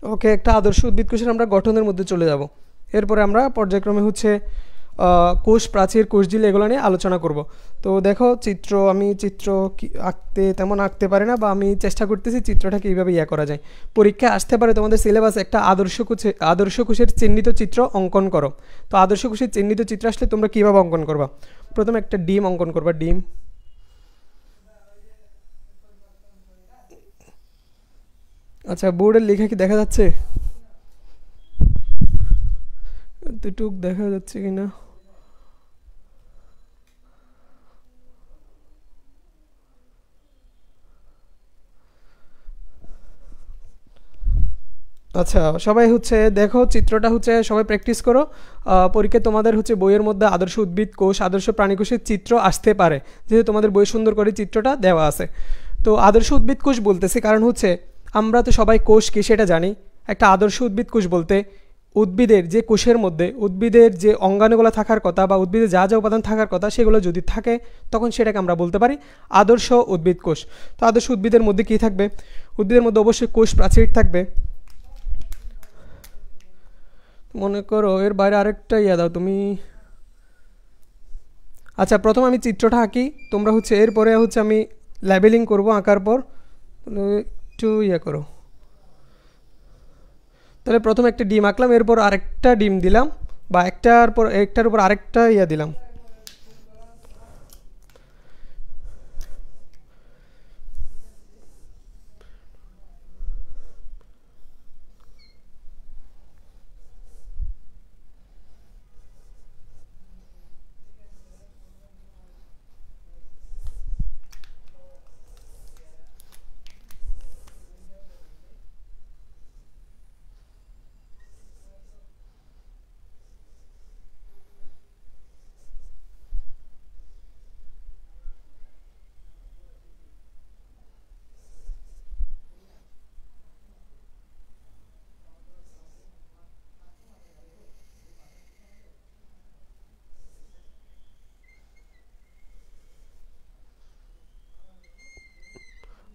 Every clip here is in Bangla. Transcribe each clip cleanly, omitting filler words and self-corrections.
ওকে, একটা আদর্শ উদ্ভিদ কোষের আমরা গঠনের মধ্যে চলে যাব। এরপরে আমরা পর্যায়ক্রমে হচ্ছে কোষ প্রাচীর, কোষঝিল্লি এগুলো নিয়ে আলোচনা করব। তো দেখো আমি চিত্র তেমন আঁকতে পারি না, বা আমি চেষ্টা করতেছি চিত্রটাকে এইভাবে করা যায়। পরীক্ষায় আসতে পারে তোমাদের সিলেবাসে একটা আদর্শ কোষের চিহ্নিত চিত্র অঙ্কন করো। তো আদর্শ কোষের চিহ্নিত চিত্র আসলে তোমরা কীভাবে অঙ্কন করবা? প্রথমে একটা ডিম অঙ্কন করবা, ডিম। আচ্ছা, বোর্ডের লেখা কি দেখা যাচ্ছে? এতটুক দেখা যাচ্ছে কিনা? আচ্ছা, সবাই হচ্ছে দেখো চিত্রটা হচ্ছে সবাই প্র্যাকটিস করো। পরীক্ষায় তোমাদের হচ্ছে বইয়ের মধ্যে আদর্শ উদ্ভিদ কোষ, আদর্শ প্রাণী কোষের চিত্র আসতে পারে, যেহেতু তোমাদের বই সুন্দর করে চিত্রটা দেওয়া আছে। তো আদর্শ উদ্ভিদ কোষ বলতেছি কারণ হচ্ছে আমরা তো সবাই কোষ কি সেটা জানি। একটা আদর্শ উদ্ভিদ কোষ বলতে উদ্ভিদের যে কোষের মধ্যে উদ্ভিদের যে অঙ্গাণুগুলো থাকার কথা বা উদ্ভিদের যা যা উপাদান থাকার কথা সেগুলো যদি থাকে, তখন সেটাকে আমরা বলতে পারি আদর্শ উদ্ভিদ কোষ। তো আদর্শ উদ্ভিদের মধ্যে কী থাকবে? উদ্ভিদের মধ্যে অবশ্যই কোষ প্রাচীর থাকবে। মনে করো এর বাইরে আরেকটা দাও তুমি। আচ্ছা, প্রথম আমি চিত্রটা আঁকি, তোমরা হচ্ছে এরপরে হচ্ছে আমি লেবেলিং করব। আঁকার পর একটু করো। তাহলে প্রথমে একটা ডিম আঁকলাম, এরপর আরেকটা ডিম দিলাম, বা একটার উপর আরেকটা দিলাম।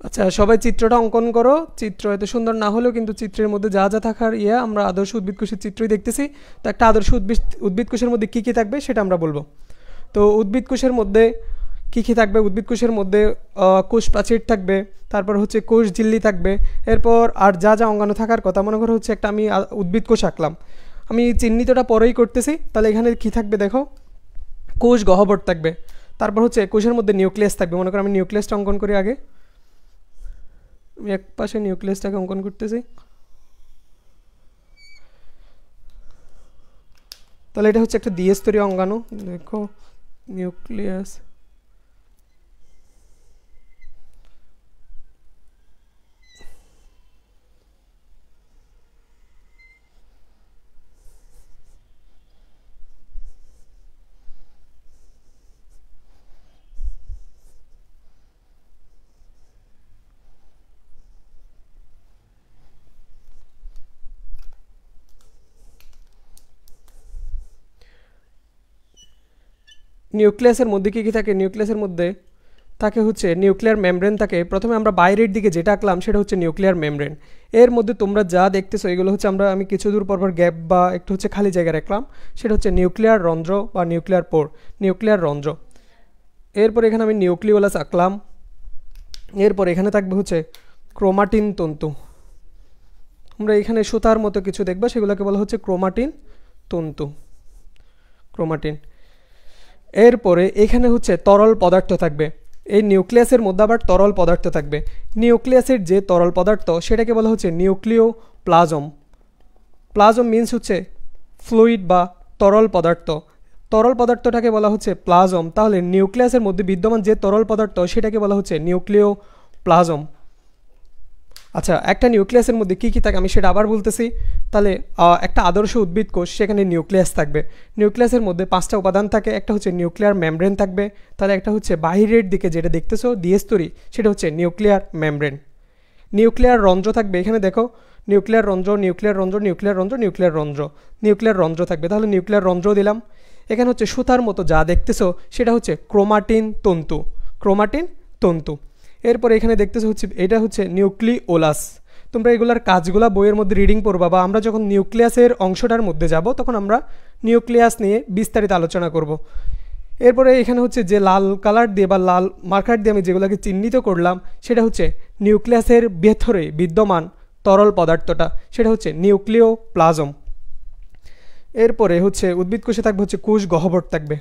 আচ্ছা, সবাই চিত্রটা অঙ্কন করো। চিত্র এত সুন্দর না হলেও কিন্তু চিত্রের মধ্যে যা যা থাকার আমরা আদর্শ উদ্ভিদ কোষের চিত্রই দেখতেছি। তো একটা আদর্শ উদ্ভিদ কোষের মধ্যে কী কী থাকবে সেটা আমরা বলবো। তো উদ্ভিদ কোষের মধ্যে কী কী থাকবে? উদ্ভিদ কোষের মধ্যে কোষ প্রাচীর থাকবে, তারপর হচ্ছে কোষ ঝিল্লি থাকবে, এরপর আর যা যা অঙ্গাণু থাকার কথা। মনে করো হচ্ছে একটা আমি উদ্ভিদ কোষ আঁকলাম, আমি চিহ্নিতটা পরেই করতেছি। তাহলে এখানে কী থাকবে দেখো, কোষ গহ্বর থাকবে, তারপর হচ্ছে কোষের মধ্যে নিউক্লিয়াস থাকবে। মনে করো আমি নিউক্লিয়াসটা অঙ্কন করি আগে। আমি এক পাশে নিউক্লিয়াসটাকে অঙ্কন করতেছি। তাহলে এটা হচ্ছে একটা দ্বিস্তরীয় অঙ্গাণু, দেখো নিউক্লিয়াস। নিউক্লিয়াসের মধ্যে কী কী থাকে? নিউক্লিয়াসের মধ্যে থাকে হচ্ছে নিউক্লিয়ার মেমব্রেন থাকে। প্রথমে আমরা বাইরের দিকে যেটা আঁকলাম সেটা হচ্ছে নিউক্লিয়ার মেমব্রেন। এর মধ্যে তোমরা যা দেখতেছো এগুলো হচ্ছে আমি কিছু দূর পর গ্যাপ বা একটু হচ্ছে খালি জায়গা রাখলাম, সেটা হচ্ছে নিউক্লিয়ার রন্ধ্র বা নিউক্লিয়ার পোর, নিউক্লিয়ার রন্ধ্র। এরপর এখানে আমি নিউক্লিওলাস আঁকলাম। এরপর এখানে থাকবে হচ্ছে ক্রোমাটিন তন্তু। আমরা এখানে সুতার মতো কিছু দেখবো, সেগুলোকে বলা হচ্ছে ক্রোমাটিন তন্তু, ক্রোমাটিন। এরপরে এখানে হচ্ছে তরল পদার্থ থাকবে। এই নিউক্লিয়াসের মধ্যে আবার তরল পদার্থ থাকবে। নিউক্লিয়াসের যে তরল পদার্থ সেটাকে বলা হচ্ছে নিউক্লিওপ্লাজম। প্লাজম মিন্স হচ্ছে ফ্লুইড বা তরল পদার্থ। তরল পদার্থটাকে বলা হচ্ছে প্লাজম। তাহলে নিউক্লিয়াসের মধ্যে বিদ্যমান যে তরল পদার্থ সেটাকে বলা হচ্ছে নিউক্লিওপ্লাজম। আচ্ছা, একটা নিউক্লিয়াসের মধ্যে কী কী থাকে আমি সেটা আবার বলতেছি। তাহলে একটা আদর্শ উদ্ভিদ কোষ, সেখানে নিউক্লিয়াস থাকবে। নিউক্লিয়াসের মধ্যে 5টা উপাদান থাকে। একটা হচ্ছে নিউক্লিয়ার মেমব্রেন থাকবে, তাহলে একটা হচ্ছে বাহিরের দিকে যেটা দেখতেছো দ্বিস্তরী, সেটা হচ্ছে নিউক্লিয়ার মেমব্রেন। নিউক্লিয়ার রন্ধ্র থাকবে, এখানে দেখো নিউক্লিয়ার রন্ধ্র, নিউক্লিয়ার রন্ধ্র, নিউক্লিয়ার রন্ধ্র, নিউক্লিয়ার রন্ধ্র, নিউক্লিয়ার রন্ধ্র থাকবে। তাহলে নিউক্লিয়ার রন্ধ্র দিলাম। এখানে হচ্ছে সুতার মতো যা দেখতেছো সেটা হচ্ছে ক্রোমাটিন তন্তু, ক্রোমাটিন তন্তু। এরপর এখানে দেখতেছো হচ্ছে এটা হচ্ছে নিউক্লিওলাস। তো তোমরা এগুলার কাজগুলা বইয়ের মধ্যে রিডিং পড়বা, বা আমরা যখন নিউক্লিয়াসের অংশটার মধ্যে যাব তখন আমরা নিউক্লিয়াস নিয়ে বিস্তারিত আলোচনা করব। এরপরে এখানে হচ্ছে যে লাল কালার দিয়ে বা লাল মার্কার দিয়ে আমি যেগুলোকে চিহ্নিত করলাম সেটা হচ্ছে নিউক্লিয়াসের ভেতরে বিদ্যমান তরল পদার্থটা, সেটা হচ্ছে নিউক্লিওপ্লাজম। এরপরে হচ্ছে উদ্ভিদ কোষে থাকবে হচ্ছে কোষ গহ্বর থাকবে।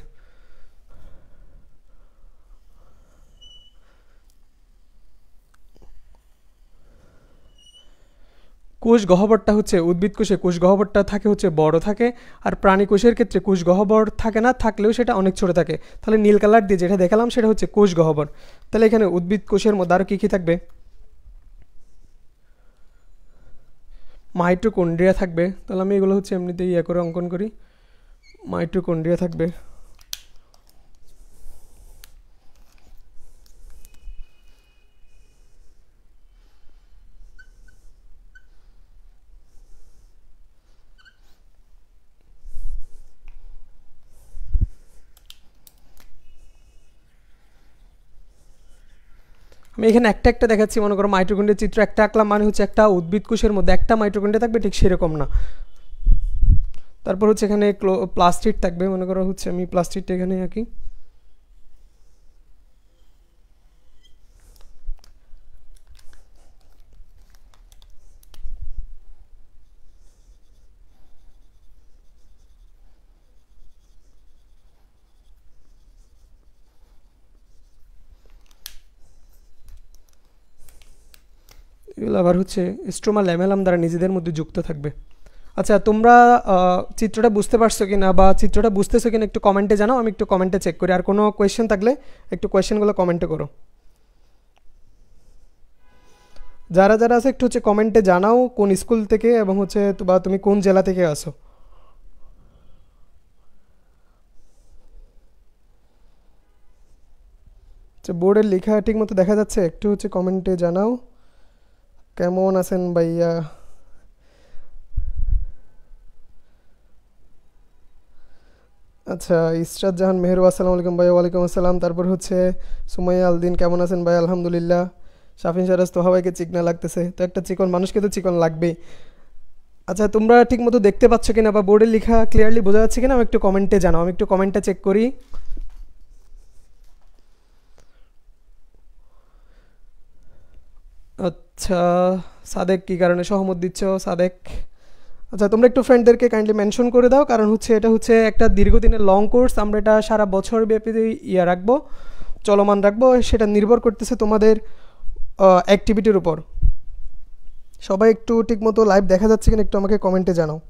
কোষ গহ্বরটা হচ্ছে উদ্ভিদ কোষে কোষ গহ্বরটা থাকে হচ্ছে বড় থাকে, আর প্রাণী কোষের ক্ষেত্রে কোষ গহ্বর থাকে না, থাকলেও সেটা অনেক ছোট থাকে। তাহলে নীল কালার দিয়ে যেটা দেখালাম সেটা হচ্ছে কোষ গহ্বর। তাহলে এখানে উদ্ভিদ কোষের মধ্যে আরও কী কী থাকবে, মাইটোকন্ড্রিয়া থাকবে। তাহলে আমি এগুলো হচ্ছে এমনিতেই ইয়ে করে অঙ্কন করি, মাইটোকন্ড্রিয়া থাকবে। আমি এখানে একটা একটা দেখাচ্ছি, মনে করো মাইটোকন্ড্রিয়ার চিত্র একটা আঁকলাম মানে হচ্ছে একটা উদ্ভিদ কোষের মধ্যে একটা মাইটোকন্ড্রিয়া থাকবে, ঠিক সেরকম না। তারপর হচ্ছে এখানে প্লাস্টিড থাকবে, মনে করো হচ্ছে আমি প্লাস্টিডটা এখানে আঁকি। এগুলো আবার হচ্ছে স্ট্রোমা ল্যামেলাম দ্বারা নিজেদের মধ্যে যুক্ত থাকবে। আচ্ছা, তোমরা চিত্রটা বুঝতে পারছো কি না বা চিত্রটা বুঝতেছো কিনা একটু কমেন্টে জানাও, আমি একটু কমেন্টে চেক করি। আর কোনো কোয়েশ্চেন থাকলে একটু কোয়েশ্চেনগুলো কমেন্টে করো। যারা যারা আছে একটু হচ্ছে কমেন্টে জানাও কোন স্কুল থেকে এবং হচ্ছে বা তুমি কোন জেলা থেকে আসো। আচ্ছা, বোর্ডের লেখা ঠিক মতো দেখা যাচ্ছে? একটু হচ্ছে কমেন্টে জানাও কেমন আছেন ভাইয়া। আচ্ছা, ইসরাত জাহান মেহেরু, আসসালামু আলাইকুম ভাই। ওয়ালাইকুম আসসালাম। তারপর হচ্ছে সুমাইয়া আলদিন, কেমন আছেন ভাই? আলহামদুলিল্লাহ। শাফিন সারাজ, তো হাওয়াইকে চিকনা লাগতেছে, তো একটা চিকন মানুষকে তো চিকন লাগবেই। আচ্ছা, তোমরা ঠিক মতো দেখতে পাচ্ছ কিনা বা বোর্ডের লেখা ক্লিয়ারলি বোঝা যাচ্ছে কিনা আমি একটু কমেন্টে জানাও, আমি একটু কমেন্টটা চেক করি। আচ্ছা, সাদেক কী কারণে সহমত দিচ্ছ সাদেক? আচ্ছা, তোমরা একটু ফ্রেন্ডদেরকে কাইন্ডলি মেনশন করে দাও, কারণ হচ্ছে এটা হচ্ছে একটা দীর্ঘদিনের লং কোর্স, আমরা এটা সারা বছর ব্যাপী ইয়ে রাখবো, চলমান রাখবো, সেটা নির্ভর করতেছে তোমাদের অ্যাক্টিভিটির উপর। সবাই একটু ঠিকমতো লাইভ দেখা যাচ্ছে কিনা একটু আমাকে কমেন্টে জানাও।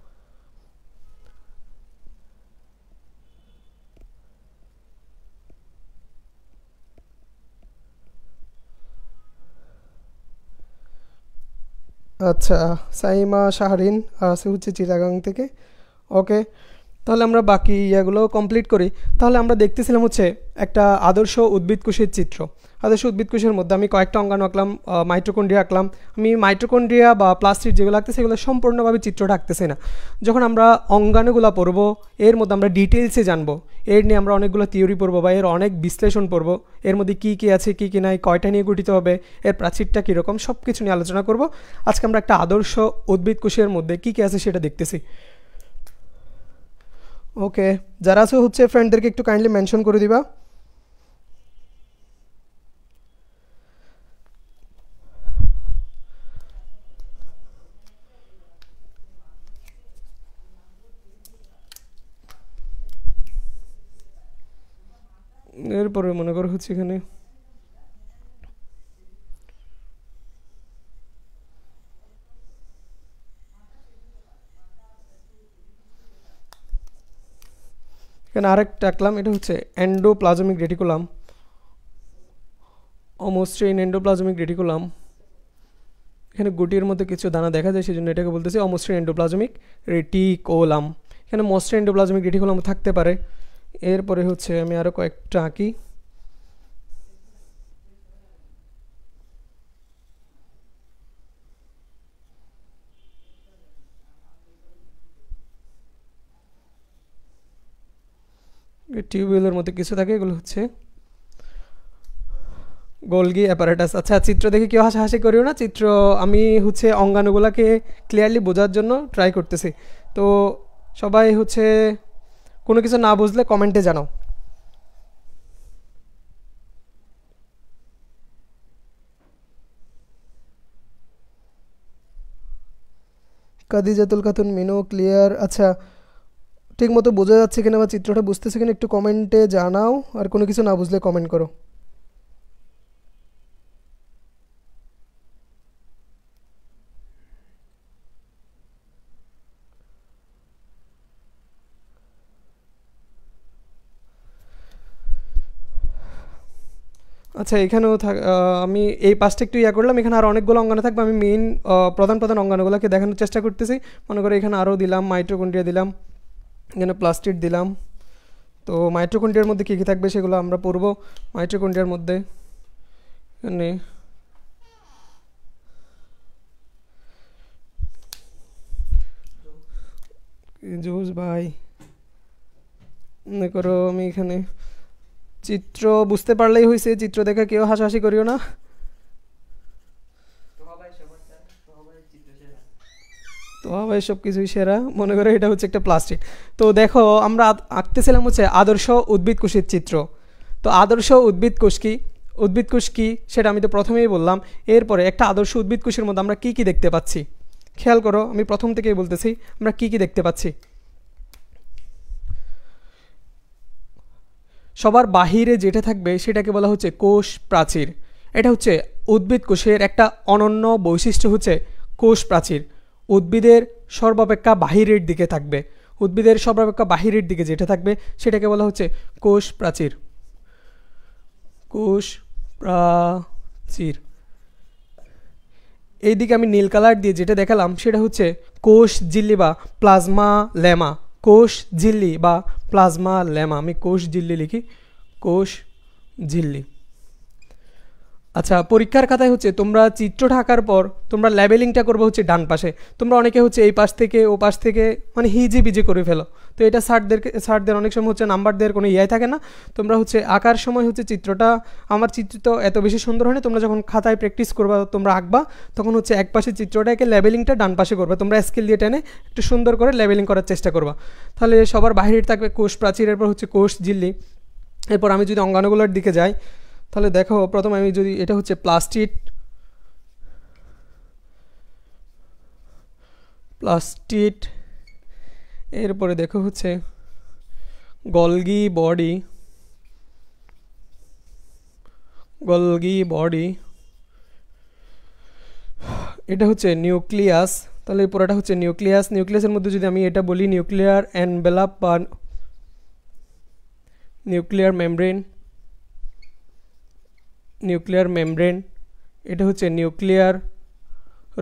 আচ্ছা, সাইমা শাহরিন আছে হচ্ছে চিটাগাং থেকে। ওকে, তাহলে আমরা বাকি ইয়াগুলো কমপ্লিট করি। তাহলে আমরা দেখতেছিলাম হচ্ছে একটা আদর্শ উদ্ভিদ কোষের চিত্র। আদর্শ উদ্ভিদ কোষের মধ্যে আমি কয়েকটা অঙ্গাণু আঁকলাম, মাইটোকন্ড্রিয়া আঁকলাম। আমি মাইটোকন্ড্রিয়া বা প্লাস্টিড যেগুলো আঁকতেছি সেগুলো সম্পূর্ণভাবে চিত্রটা আঁকতেছি না। যখন আমরা অঙ্গাণুগুলো পড়বো এর মধ্যে আমরা ডিটেলসে জানবো, এর নিয়ে আমরা অনেকগুলো থিওরি পড়বো বা এর অনেক বিশ্লেষণ পড়বো, এর মধ্যে কী কী আছে কী কী নাই, কয়টা নিয়ে গঠিত হবে, এর প্রাচীরটা কীরকম, সব কিছু নিয়ে আলোচনা করব। আজকে আমরা একটা আদর্শ উদ্ভিদ কোষের মধ্যে কী কী আছে সেটা দেখতেছি। ওকে, যারা আছে হচ্ছে ফ্রেন্ডদেরকে একটু কাইন্ডলি মেনশন করে দিবা। এরপরে মনে করো হচ্ছে এখানে এখানে আরেকটা আঁকলাম, এটা হচ্ছে এন্ডোপ্লাজমিক রেটিকুলাম, অমসৃণ এন্ডোপ্লাজমিক রেটিকুলাম। এখানে গুটির মধ্যে কিছু দানা দেখা যায়, সেই জন্য এটাকে বলতেছি অমসৃণ এন্ডোপ্লাজমিক রেটিকুলাম। এখানে মসৃণ এন্ডোপ্লাজমিক রেটিকুলাম থাকতে পারে। এরপরে হচ্ছে আমি আরও কয়েকটা আঁকি। টিউবওয়েলের মধ্যে কিছু থাকে, এগুলো হচ্ছে গোলগি অ্যাপারেটাস। আচ্ছা, চিত্র দেখে কেউ হাসাহাসি করিও না। চিত্র আমি হচ্ছে অঙ্গাণুগুলোকে ক্লিয়ারলি বোঝার জন্য ট্রাই করতেছি। তো সবাই হচ্ছে কোনো কিছু না বুঝলে কমেন্টে জানাও। কাদিজাতুল খাতুন মিনু ক্লিয়ার। আচ্ছা, ঠিক মতো বোঝা যাচ্ছে কিনা বা চিত্রটা বুঝতেছে কিনা একটু কমেন্টে জানাও, আর কোনো কিছু না বুঝলে কমেন্ট করো। আচ্ছা, এখানেও আমি এই পাশটা একটু ইয়া করলাম, এখানে আর অনেকগুলো অঙ্গাণু থাকবে। আমি মেইন প্রধান প্রধান অঙ্গাণুগুলোকে দেখানোর চেষ্টা করতেছি। মনে করো এখানে আরও দিলাম, মাইটোকন্ড্রিয়া দিলাম, এখানে প্লাস্টিড দিলাম। তো মাইটোকন্ড্রিয়ার মধ্যে কী কী থাকবে সেগুলো আমরা পড়বো। মাইটোকন্ড্রিয়ার মধ্যে এখানে জুস ভাই, মনে করো আমি এখানে চিত্র বুঝতে পারলেই হয়েছে, চিত্র দেখে কেউ হাসাহাসি করিও না। তো ভাই সব কিছুই সেরা। মনে করো এটা হচ্ছে একটা প্লাস্টিক। তো দেখো আমরা আঁকতেছিলাম হচ্ছে আদর্শ উদ্ভিদ কোষের চিত্র। তো আদর্শ উদ্ভিদ কোষ কি, উদ্ভিদ কোষ কী সেটা আমি তো প্রথমেই বললাম। এরপরে একটা আদর্শ উদ্ভিদ কোষের মধ্যে আমরা কী কী দেখতে পাচ্ছি খেয়াল করো, আমি প্রথম থেকেই বলতেছি আমরা কী কী দেখতে পাচ্ছি। সবার বাহিরে যেটা থাকবে সেটাকে বলা হচ্ছে কোষ প্রাচীর। এটা হচ্ছে উদ্ভিদ কোষের একটা অনন্য বৈশিষ্ট্য হচ্ছে কোষ প্রাচীর। উদ্ভিদের সর্বাপেক্ষা বাহিরের দিকে থাকবে, উদ্ভিদের সর্বাপেক্ষা বাহিরের দিকে যেটা থাকবে সেটাকে বলা হচ্ছে কোষ প্রাচীর। কোষ প্রাচীর। এইদিকে আমি নীল কালার দিয়ে যেটা দেখালাম সেটা হচ্ছে কোষ ঝিল্লি বা প্লাজমা লেমা। কোষ ঝিল্লি বা প্লাজমা লেমা, আমি কোষ ঝিল্লি লিখি, কোষ ঝিল্লি। আচ্ছা, পরীক্ষার খাতায় হচ্ছে তোমরা চিত্রটা আঁকার পর তোমরা লেবেলিংটা করবে হচ্ছে ডান পাশে। তোমরা অনেকে হচ্ছে এই পাশ থেকে ও পাশ থেকে মানে হিজি বিজি করে ফেলো। তো এটা স্যারদের অনেক সময় হচ্ছে নাম্বার দেওয়ার কোনো ইয়ে থাকে না। তোমরা হচ্ছে আঁকার সময় হচ্ছে চিত্রটা, আমার চিত্র তো এত বেশি সুন্দর হয় না, তোমরা যখন খাতায় প্র্যাকটিস করবা তোমরা আঁকবা তখন হচ্ছে এক পাশে চিত্রটাকে লেবেলিংটা ডান পাশে করবা। তোমরা স্কেল দিয়ে টেনে একটু সুন্দর করে লেবেলিং করার চেষ্টা করবা। তাহলে সবার বাইরের থাকবে কোষ প্রাচীর, এরপর হচ্ছে কোষ ঝিল্লি। এরপর আমি যদি অঙ্গাণুগুলোর দিকে যাই তাহলে দেখো প্রথম আমি যদি, এটা হচ্ছে প্লাস্টিড, প্লাস্টিড। এরপরে দেখো হচ্ছে গলগি বডি, গলগি বডি। এটা হচ্ছে নিউক্লিয়াস। তাহলে এই পুরোটা হচ্ছে নিউক্লিয়াস। নিউক্লিয়াসের মধ্যে যদি আমি এটা বলি নিউক্লিয়ার এনভেলাপ বা নিউক্লিয়ার মেমব্রেন, নিউক্লিয়ার মেমব্রেন। এটা হচ্ছে নিউক্লিয়ার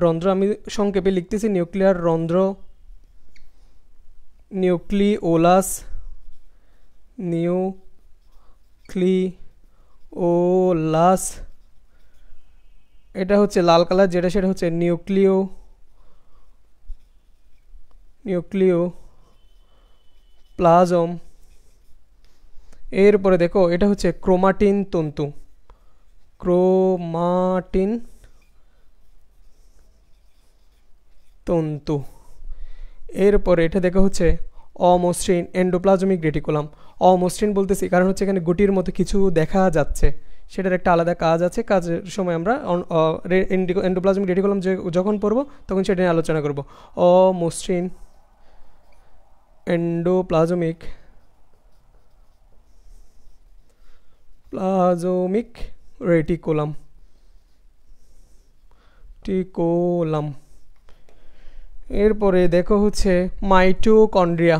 রন্ধ্র, আমি সংক্ষেপে লিখতেছি নিউক্লিয়ার রন্ধ্র, নিউক্লিওলাস, নিউক্লিওলাস। এটা হচ্ছে লাল কালার যেটা, সেটা হচ্ছে নিউক্লিও প্লাজম। এরপরে দেখো এটা হচ্ছে ক্রোমাটিন তন্তু, ক্রোমাটিন তন্তু। এরপরে এটা দেখো হচ্ছে অমসৃণ এন্ডোপ্লাজমিক রেটিকুলাম। অমসৃণ বলতেছি কারণ হচ্ছে এখানে গুটির মতো কিছু দেখা যাচ্ছে, সেটার একটা আলাদা কাজ আছে। কাজের সময় আমরা এন্ডোপ্লাজমিক রেটিকুলাম যখন পড়বো তখন সেটা নিয়ে আলোচনা করব। অমসৃণ এন্ডোপ্লাজমিক রেটিকুলাম, টিকোলাম। এরপরে দেখো হচ্ছে মাইটোকন্ড্রিয়া।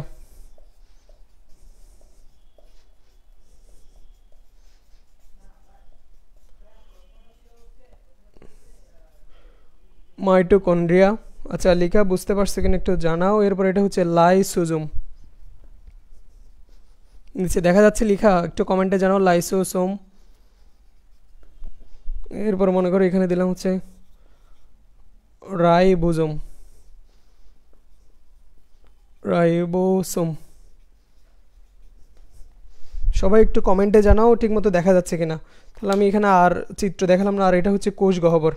মাইটোকন্ড্রিয়া। আচ্ছা, লেখা বুঝতে পারছো কিনা একটু জানাও। এরপর এটা হচ্ছে লাইসোজোম, নিচে দেখা যাচ্ছে লেখা, একটু কমেন্টে জানাও লাইসোসোম। এরপর মনে করো এখানে দিলাম হচ্ছে রাইবোজোম, রাইবোসোম। সবাই একটু কমেন্টে জানাও ঠিকমতো দেখা যাচ্ছে কিনা। তাহলে আমি এখানে আর চিত্র দেখালাম না। আর এটা হচ্ছে কোষ গহ্বর।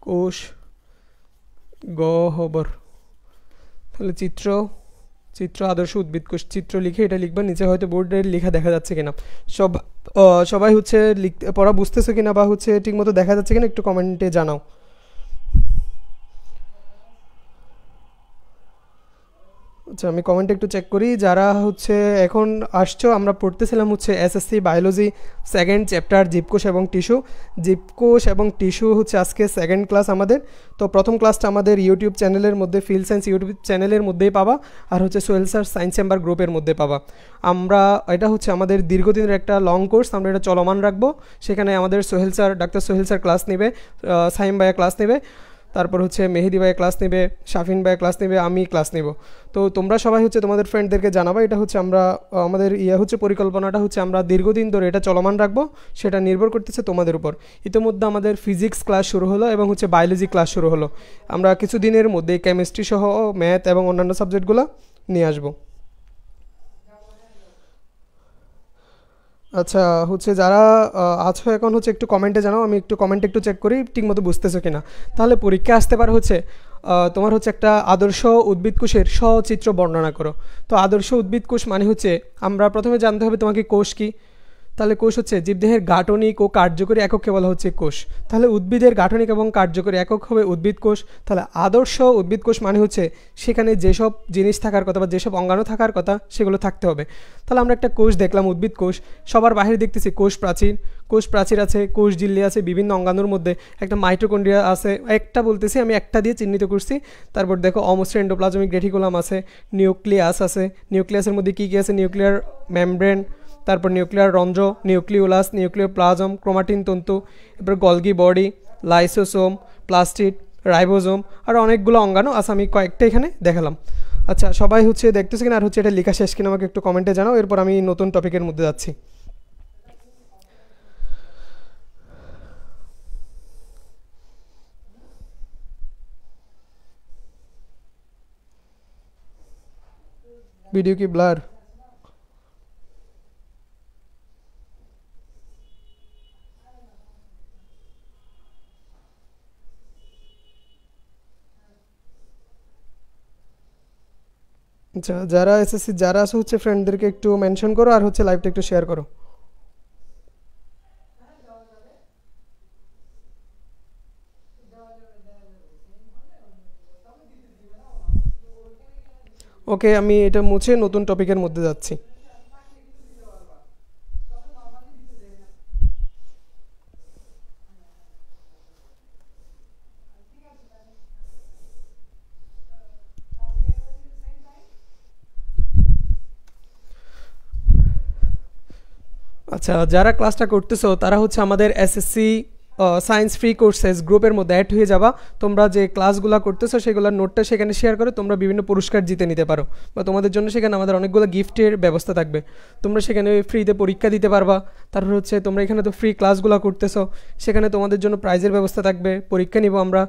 কোষ গহ্বর, তাহলে চিত্র আদর্শ উদ্ভিদ কোষ, চিত্র লিখে এটা লিখবা। নিচে হয়তো বোর্ডে লেখা দেখা যাচ্ছে কিনা। সবাই হচ্ছে পড়া বুঝতেছো কিনা বা হচ্ছে ঠিকমতো দেখা যাচ্ছে কিনা একটু কমেন্টে জানাও। আচ্ছা, আমি কমেন্টে একটু চেক করি। যারা হচ্ছে এখন আসছো, আমরা পড়তেছিলাম হচ্ছে এসএসসি বায়োলজি সেকেন্ড চ্যাপ্টার জীবকোষ এবং টিস্যু। জীবকোষ এবং টিস্যু হচ্ছে আজকে সেকেন্ড ক্লাস আমাদের। তো প্রথম ক্লাসটা আমাদের ইউটিউব চ্যানেলের মধ্যে, ফিল্ড সায়েন্স ইউটিউব চ্যানেলের মধ্যেই পাবা, আর হচ্ছে সোহেল স্যার সায়েন্স চেম্বার গ্রুপের মধ্যে পাবা। আমরা এটা হচ্ছে আমাদের দীর্ঘদিনের একটা লং কোর্স, আমরা এটা চলমান রাখবো। সেখানে আমাদের Sohel sir, doctor Sohel sir class নেবে, সাইম ভাইয়া ক্লাস নেবে, তারপর হচ্ছে মেহেদি ভাইয়া ক্লাস নেবে, শাফিন ভাইয়া ক্লাস নেবে, আমি ক্লাস নেব। তো তোমরা সবাই হচ্ছে তোমাদের ফ্রেন্ডদেরকে জানাবা। এটা হচ্ছে আমরা আমাদের হচ্ছে পরিকল্পনাটা হচ্ছে আমরা দীর্ঘদিন ধরে এটা চলমান রাখবো, সেটা নির্ভর করতেছে তোমাদের উপর। ইতিমধ্যে আমাদের ফিজিক্স ক্লাস শুরু হলো এবং হচ্ছে বায়োলজি ক্লাস শুরু হলো। আমরা কিছুদিনের মধ্যে কেমিস্ট্রি সহ ম্যাথ এবং অন্যান্য সাবজেক্টগুলো নিয়ে আসবো। আচ্ছা, হচ্ছে যারা আছো এখন হচ্ছে একটু কমেন্টে জানাও, আমি একটু কমেন্টে একটু চেক করি ঠিকমতো বুঝতেছো কিনা। তাহলে পরীক্ষা আসতে পারে হচ্ছে তোমার হচ্ছে একটা আদর্শ উদ্ভিদ কোষের সচিত্র বর্ণনা করো। তো আদর্শ উদ্ভিদ কোষ মানে হচ্ছে আমরা প্রথমে জানতে হবে তোমাকে কোষ কি। তাহলে কোষ হচ্ছে জীবদেহের গাঠনিক ও কার্যকরী একককে বলা হচ্ছে কোষ। তাহলে উদ্ভিদের গাঠনিক এবং কার্যকরী একক হবে উদ্ভিদ কোষ। তাহলে আদর্শ উদ্ভিদ কোষ মানে হচ্ছে সেখানে যেসব জিনিস থাকার কথা বা যেসব অঙ্গাণু থাকার কথা সেগুলো থাকতে হবে। তাহলে আমরা একটা কোষ দেখলাম, উদ্ভিদ কোষ। সবার বাইরে দেখতেছি কোষ প্রাচীর আছে, কোষ ঝিল্লি আছে, বিভিন্ন অঙ্গাণুর মধ্যে একটা মাইটোকন্ড্রিয়া আছে, একটা বলতেছি আমি, একটা দিয়ে চিহ্নিত করছি। তারপর দেখো অমসৃণ এন্ডোপ্লাজমিক রেটিকুলাম আছে, নিউক্লিয়াস আছে, নিউক্লিয়াসের মধ্যে কী কী আছে, নিউক্লিয়ার মেমব্রেন, তারপর নিউক্লিয়ার রন্ধ্র, নিউক্লিওলাস, নিউক্লিওপ্লাজম, ক্রোমাটিন তন্তু, এরপর Golgi body, lysosome, plastid, ribosome, আর অনেকগুলো অঙ্গাণু আছে, আমি কয়েকটা এখানে দেখালাম। আচ্ছা, সবাই হচ্ছে দেখতেছে কিনা আর হচ্ছে এটা লেখা শেষ কিনা আমাকে একটু কমেন্টে জানাও। এরপর আমি নতুন টপিকের মধ্যে যাচ্ছি। ভিডিও কি ব্লার? আচ্ছা, যারা এসএসসি যারা আছে হচ্ছে ফ্রেন্ডদেরকে একটু মেনশন করো আর হচ্ছে লাইভটা একটু শেয়ার করো। ওকে, আমি এটা মুছে নতুন টপিকের মধ্যে যাচ্ছি। আচ্ছা, যারা ক্লাসটা করতেছো তারা হচ্ছে আমাদের এসএসসি সায়েন্স ফ্রি কোর্সেস গ্রুপের মধ্যে অ্যাড হয়ে যাবা। তোমরা যে ক্লাসগুলো করতেছো সেগুলোর নোটটা সেখানে শেয়ার করে তোমরা বিভিন্ন পুরস্কার জিতে নিতে পারো, বা তোমাদের জন্য সেখানে আমাদের অনেকগুলো গিফটের ব্যবস্থা থাকবে। তোমরা সেখানে ফ্রিতে পরীক্ষা দিতে পারবা। তারপর হচ্ছে তোমরা এখানে তো ফ্রি ক্লাসগুলো করতেছো, সেখানে তোমাদের জন্য প্রাইজের ব্যবস্থা থাকবে, পরীক্ষা নিব আমরা।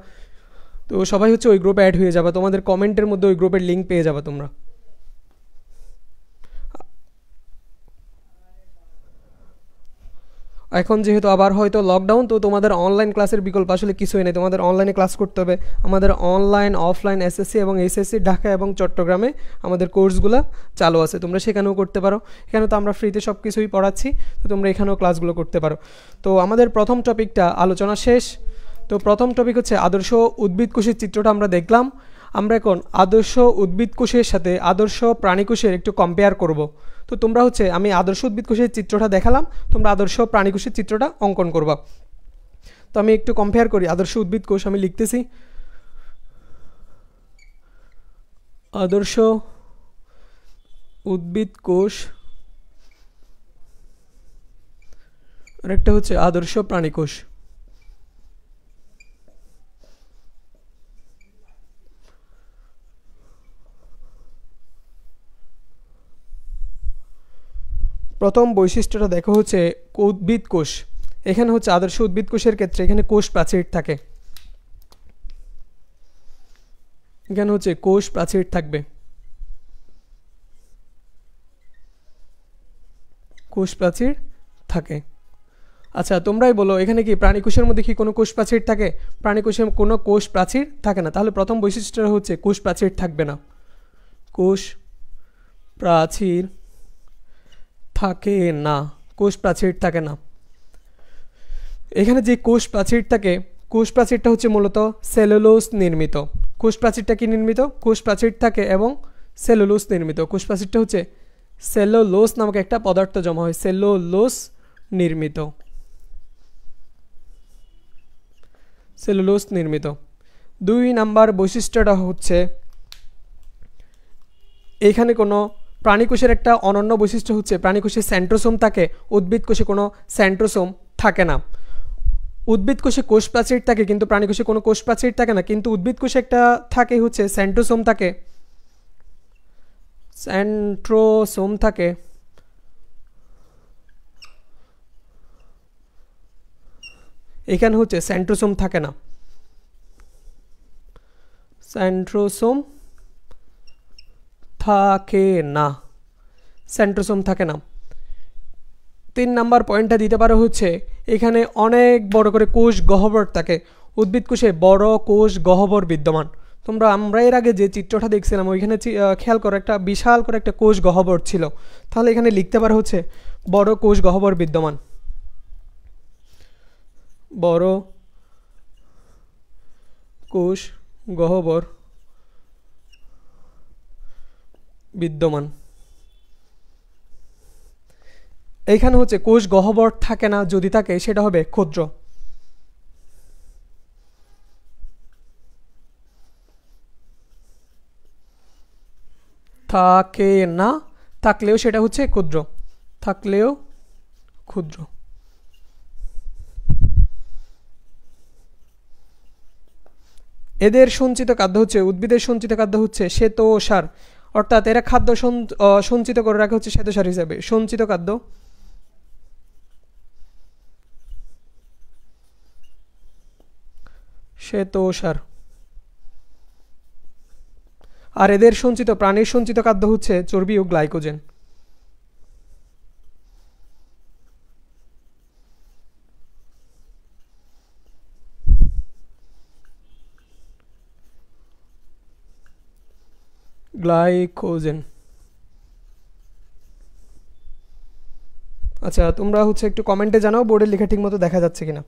তো সবাই হচ্ছে ওই গ্রুপে অ্যাড হয়ে যাবা, তোমাদের কমেন্টের মধ্যে ওই গ্রুপের লিঙ্ক পেয়ে যাবা তোমরা। এখন যেহেতু আবার হয়তো লকডাউন, তো তোমাদের অনলাইন ক্লাসের বিকল্প আসলে কিছুই নেই, তোমাদের অনলাইনে ক্লাস করতে হবে। আমাদের অনলাইন অফলাইন এসএসসি এবং এইচএসসি ঢাকা এবং চট্টগ্রামে আমাদের কোর্সগুলো চালু আছে, তোমরা সেখানেও করতে পারো। এখানে তো আমরা ফ্রিতে সব কিছুই পড়াচ্ছি, তো তোমরা এখানেও ক্লাসগুলো করতে পারো। তো আমাদের প্রথম টপিকটা আলোচনা শেষ। তো প্রথম টপিক হচ্ছে আদর্শ উদ্ভিদ কোষের চিত্রটা আমরা দেখলাম। আমরা এখন আদর্শ উদ্ভিদ কোষের সাথে আদর্শ প্রাণী কোষের একটু কম্পেয়ার করব। তো তোমরা হচ্ছে আমি আদর্শ উদ্ভিদ কোষের চিত্রটা দেখালাম, তোমরা আদর্শ প্রাণী কোষের চিত্রটা অঙ্কন করবা। তো আমি একটু কম্পেয়ার করি। আদর্শ উদ্ভিদ কোষ আমি লিখতেছি, আদর্শ উদ্ভিদ কোষ, আর একটা হচ্ছে আদর্শ প্রাণী কোষ। প্রথম বৈশিষ্ট্যটা দেখো হচ্ছে উদ্ভিদ কোষ। এখানে হচ্ছে আদর্শ উদ্ভিদ কোষের ক্ষেত্রে এখানে কোষ প্রাচীর থাকে। এখানে হচ্ছে কোষ প্রাচীর থাকবে, কোষ প্রাচীর থাকে। আচ্ছা তোমরাই বলো এখানে কি প্রাণীকোষের মধ্যে কি কোনো কোষ প্রাচীর থাকে? প্রাণীকোষে কোনো কোষ প্রাচীর থাকে না, তাহলে প্রথম বৈশিষ্ট্যটা হচ্ছে কোষ প্রাচীর থাকবে না, কোষ প্রাচীর থাকে না, কোষ প্রাচীর থাকে না। এখানে যে কোষ প্রাচীর থাকে, কোষ প্রাচীরটা হচ্ছে মূলত সেলুলোজ নির্মিত। কোষ প্রাচীরটা কি নির্মিত? কোষ প্রাচীর থাকে এবং সেলুলোজ নির্মিত। কোষ প্রাচীরটা হচ্ছে সেলুলোজ নামক একটা পদার্থ জমা হয়, সেলুলোজ নির্মিত, সেলুলোজ নির্মিত। 2 নাম্বার বৈশিষ্ট্যটা হচ্ছে এখানে কোনো প্রাণীকোষের একটা অনন্য বৈশিষ্ট্য হচ্ছে প্রাণীকোষে সেন্ট্রোসোম থাকে, উদ্ভিদ কোষে কোনো সেন্ট্রোসোম থাকে না। উদ্ভিদ কোষে কোষ প্রাচীর থাকে কিন্তু প্রাণীকোষে কোনো কোষ প্রাচীর থাকে না, কিন্তু উদ্ভিদ কোষে একটা থাকে হচ্ছে সেন্ট্রোসোম থাকে, সেন্ট্রোসোম থাকে। এখানে হচ্ছে সেন্ট্রোসোম থাকে না, সেন্ট্রোসোম থাকে না, সেন্ট্রোসোম থাকে না। 3 নাম্বার পয়েন্টটা দিতে পারো হচ্ছে এখানে অনেক বড় করে কোষ গহ্বর থাকে, উদ্ভিদ কোষে বড় কোষ গহ্বর বিদ্যমান। আমরা এর আগে যে চিত্রটা দেখছিলাম ওইখানে খেয়াল করো একটা বিশাল করে একটা কোষ গহ্বর ছিল, তাহলে এখানে লিখতে পারো হচ্ছে বড় কোষ গহ্বর বিদ্যমান, বড় কোষ গহ্বর বিদ্যমান। এইখানে হচ্ছে কোষ গহ্বর থাকে না, যদি থাকে সেটা হবে ক্ষুদ্র, থাকে না, থাকলেও সেটা হচ্ছে ক্ষুদ্র, থাকলেও ক্ষুদ্র। এদের সঞ্চিত খাদ্য হচ্ছে, উদ্ভিদের সঞ্চিত খাদ্য হচ্ছে শ্বেতসার, অর্থাৎ এরা খাদ্য সঞ্চিত করে রাখা হচ্ছে শ্বেতসার হিসাবে। সঞ্চিত খাদ্য, শ্বেতসার। আর এদের সঞ্চিত প্রাণীর সঞ্চিত খাদ্য হচ্ছে চর্বি ও গ্লাইকোজেন। গ্লাইকোজেন। আচ্ছা তোমরা হচ্ছে একটু কমেন্টে জানাও বোর্ডের লেখা ঠিক মতো দেখা যাচ্ছে কিনা।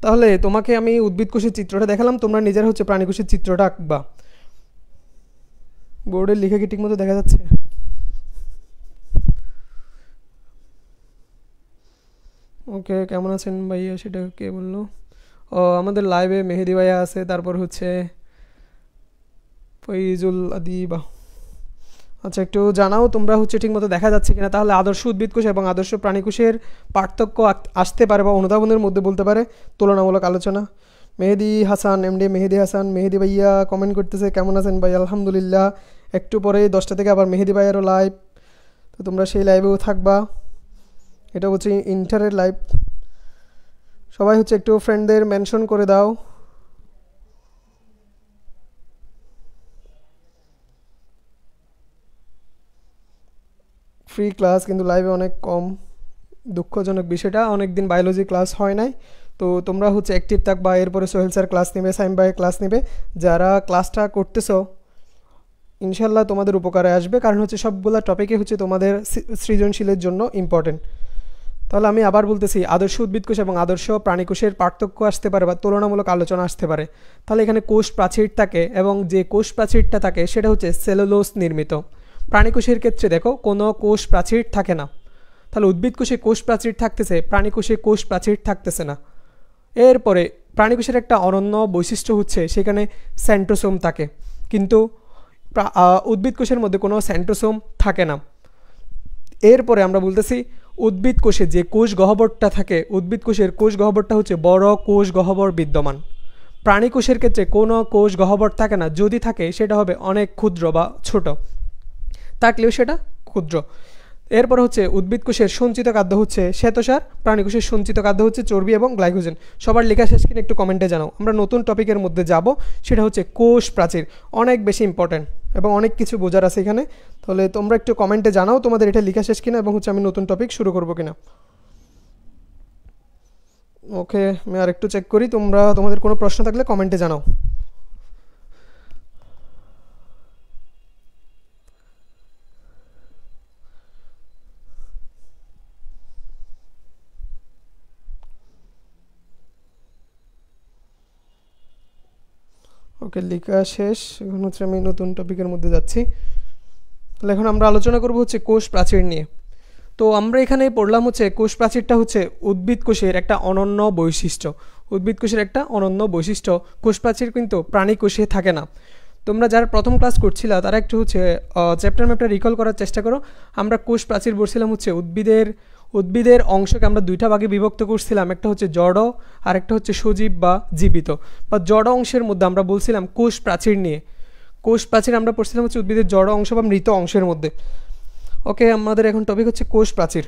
তাহলে তোমাকে আমি উদ্ভিদ কোষের চিত্রটা দেখালাম, তোমরা নিজেরা হচ্ছে প্রাণী কোষের চিত্রটা আঁকবা। বোর্ডের লেখা কি ঠিক মতো দেখা যাচ্ছে? ওকে, কেমন আছেন ভাইয়া সেটা কে বললো? ও আমাদের লাইভে মেহেদি ভাইয়া আছে, তারপর হচ্ছে ফৈজুল আদিবা। আচ্ছা একটু জানাও তোমরা হচ্ছে ঠিক মতো দেখা যাচ্ছে কিনা। তাহলে আদর্শ উদ্ভিদ কোষ এবং আদর্শ প্রাণী কোষের পার্থক্য আসতে পারে বা অনুধাবনের মধ্যে বলতে পারে তুলনামূলক আলোচনা। মেহেদি হাসান, এমডি মেহেদি হাসান, মেহেদি ভাইয়া কমেন্ট করতেছে কেমন আছেন ভাই, আলহামদুলিল্লাহ। একটু পরে 10টা থেকে আবার মেহেদি ভাইয়ারও লাইভ, তো তোমরা সেই লাইভেও থাকবা। এটা হচ্ছে ইন্টারের লাইভ, সবাই হচ্ছে একটু ফ্রেন্ডদের মেনশন করে দাও। ফ্রি ক্লাস কিন্তু লাইভে অনেক কম, দুঃখজনক বিষয়টা। অনেক দিন বায়োলজি ক্লাস হয় নাই, তো তোমরা হচ্ছে অ্যাক্টিভ থাকবা। এরপরে সোহেল স্যার ক্লাস নেবে, সাইম ভাই ক্লাস নেবে। যারা ক্লাসটা করতেছো ইনশাল্লাহ তোমাদের উপকারে আসবে, কারণ হচ্ছে সবগুলো টপিকে হচ্ছে তোমাদের সৃজনশীলের জন্য ইম্পর্টেন্ট। তাহলে আমি আবার বলতেছি, আদর্শ উদ্ভিদ কোষ এবং আদর্শ প্রাণী কোষের পার্থক্য আসতে পারে বা তুলনামূলক আলোচনা আসতে পারে। তাহলে এখানে কোষ প্রাচীর থাকে এবং যে কোষ প্রাচীরটা থাকে সেটা হচ্ছে সেলুলোজ নির্মিত। প্রাণী কোষের ক্ষেত্রে দেখো কোনো কোষ প্রাচীর থাকে না, তাহলে উদ্ভিদ কোষে কোষ প্রাচীর থাকতেছে, প্রাণী কোষে কোষ প্রাচীর থাকতেছে না। এরপরে প্রাণী কোষের একটা অনন্য বৈশিষ্ট্য হচ্ছে সেখানে সেন্ট্রোসোম থাকে, কিন্তু উদ্ভিদ কোষের মধ্যে কোনো সেন্ট্রোসোম থাকে না। এরপরে আমরা বলতেছি উদ্ভিদ কোষে যে কোষ গহ্বরটা থাকে, উদ্ভিদ কোষের কোষ গহ্বরটা হচ্ছে বড় কোষ গহ্বর বিদ্যমান। প্রাণী কোষের ক্ষেত্রে কোনো কোষ গহ্বর থাকে না, যদি থাকে সেটা হবে অনেক ক্ষুদ্র বা ছোট, থাকলেও সেটা ক্ষুদ্র। এরপর হচ্ছে উদ্ভিদ কোষের সঞ্চিত খাদ্য হচ্ছে শ্বেতসার, প্রাণী কোষের সঞ্চিত খাদ্য হচ্ছে চর্বি এবং গ্লাইকোজেন। সবার লেখা শেষ কিনা একটু কমেন্টে জানাও। আমরা নতুন টপিকের মধ্যে যাব, সেটা হচ্ছে কোষ প্রাচীর। অনেক বেশি ইম্পর্ট্যান্ট এবং অনেক কিছু বোঝার আছে এখানে। তাহলে তোমরা একটু কমেন্টে জানাও তোমাদের এটা লেখা শেষ কিনা এবং হচ্ছে আমি নতুন টপিক শুরু করবো কিনা। ওকে, আমি আর একটু চেক করি, তোমাদের কোনো প্রশ্ন থাকলে কমেন্টে জানাও। ওকে, লেখা শেষ। এখন হচ্ছে আমি নতুন টপিকের মধ্যে যাচ্ছি। তাহলে এখন আমরা আলোচনা করব হচ্ছে কোষ প্রাচীর নিয়ে। তো আমরা এখানে পড়লাম হচ্ছে কোষ প্রাচীরটা হচ্ছে উদ্ভিদ কোষের একটা অনন্য বৈশিষ্ট্য। উদ্ভিদ কোষের একটা অনন্য বৈশিষ্ট্য। কোষ প্রাচীর কিন্তু প্রাণী কোষে থাকে না। তোমরা যারা প্রথম ক্লাস করছিলা তারা একটু হচ্ছে চ্যাপ্টার ম্যাপটা রিকল করার চেষ্টা করো। আমরা কোষ প্রাচীর বলছিলাম হচ্ছে উদ্ভিদের অংশকে আমরা দুইটা ভাগে বিভক্ত করছিলাম, একটা হচ্ছে জড় আর একটা হচ্ছে সজীব বা জীবিত। বা জড় অংশের মধ্যে আমরা বলছিলাম কোষ প্রাচীর নিয়ে। কোষ প্রাচীর আমরা পড়ছিলাম হচ্ছে উদ্ভিদের জড় অংশ বা মৃত অংশের মধ্যে। ওকে, আমাদের এখন টপিক হচ্ছে কোষ প্রাচীর।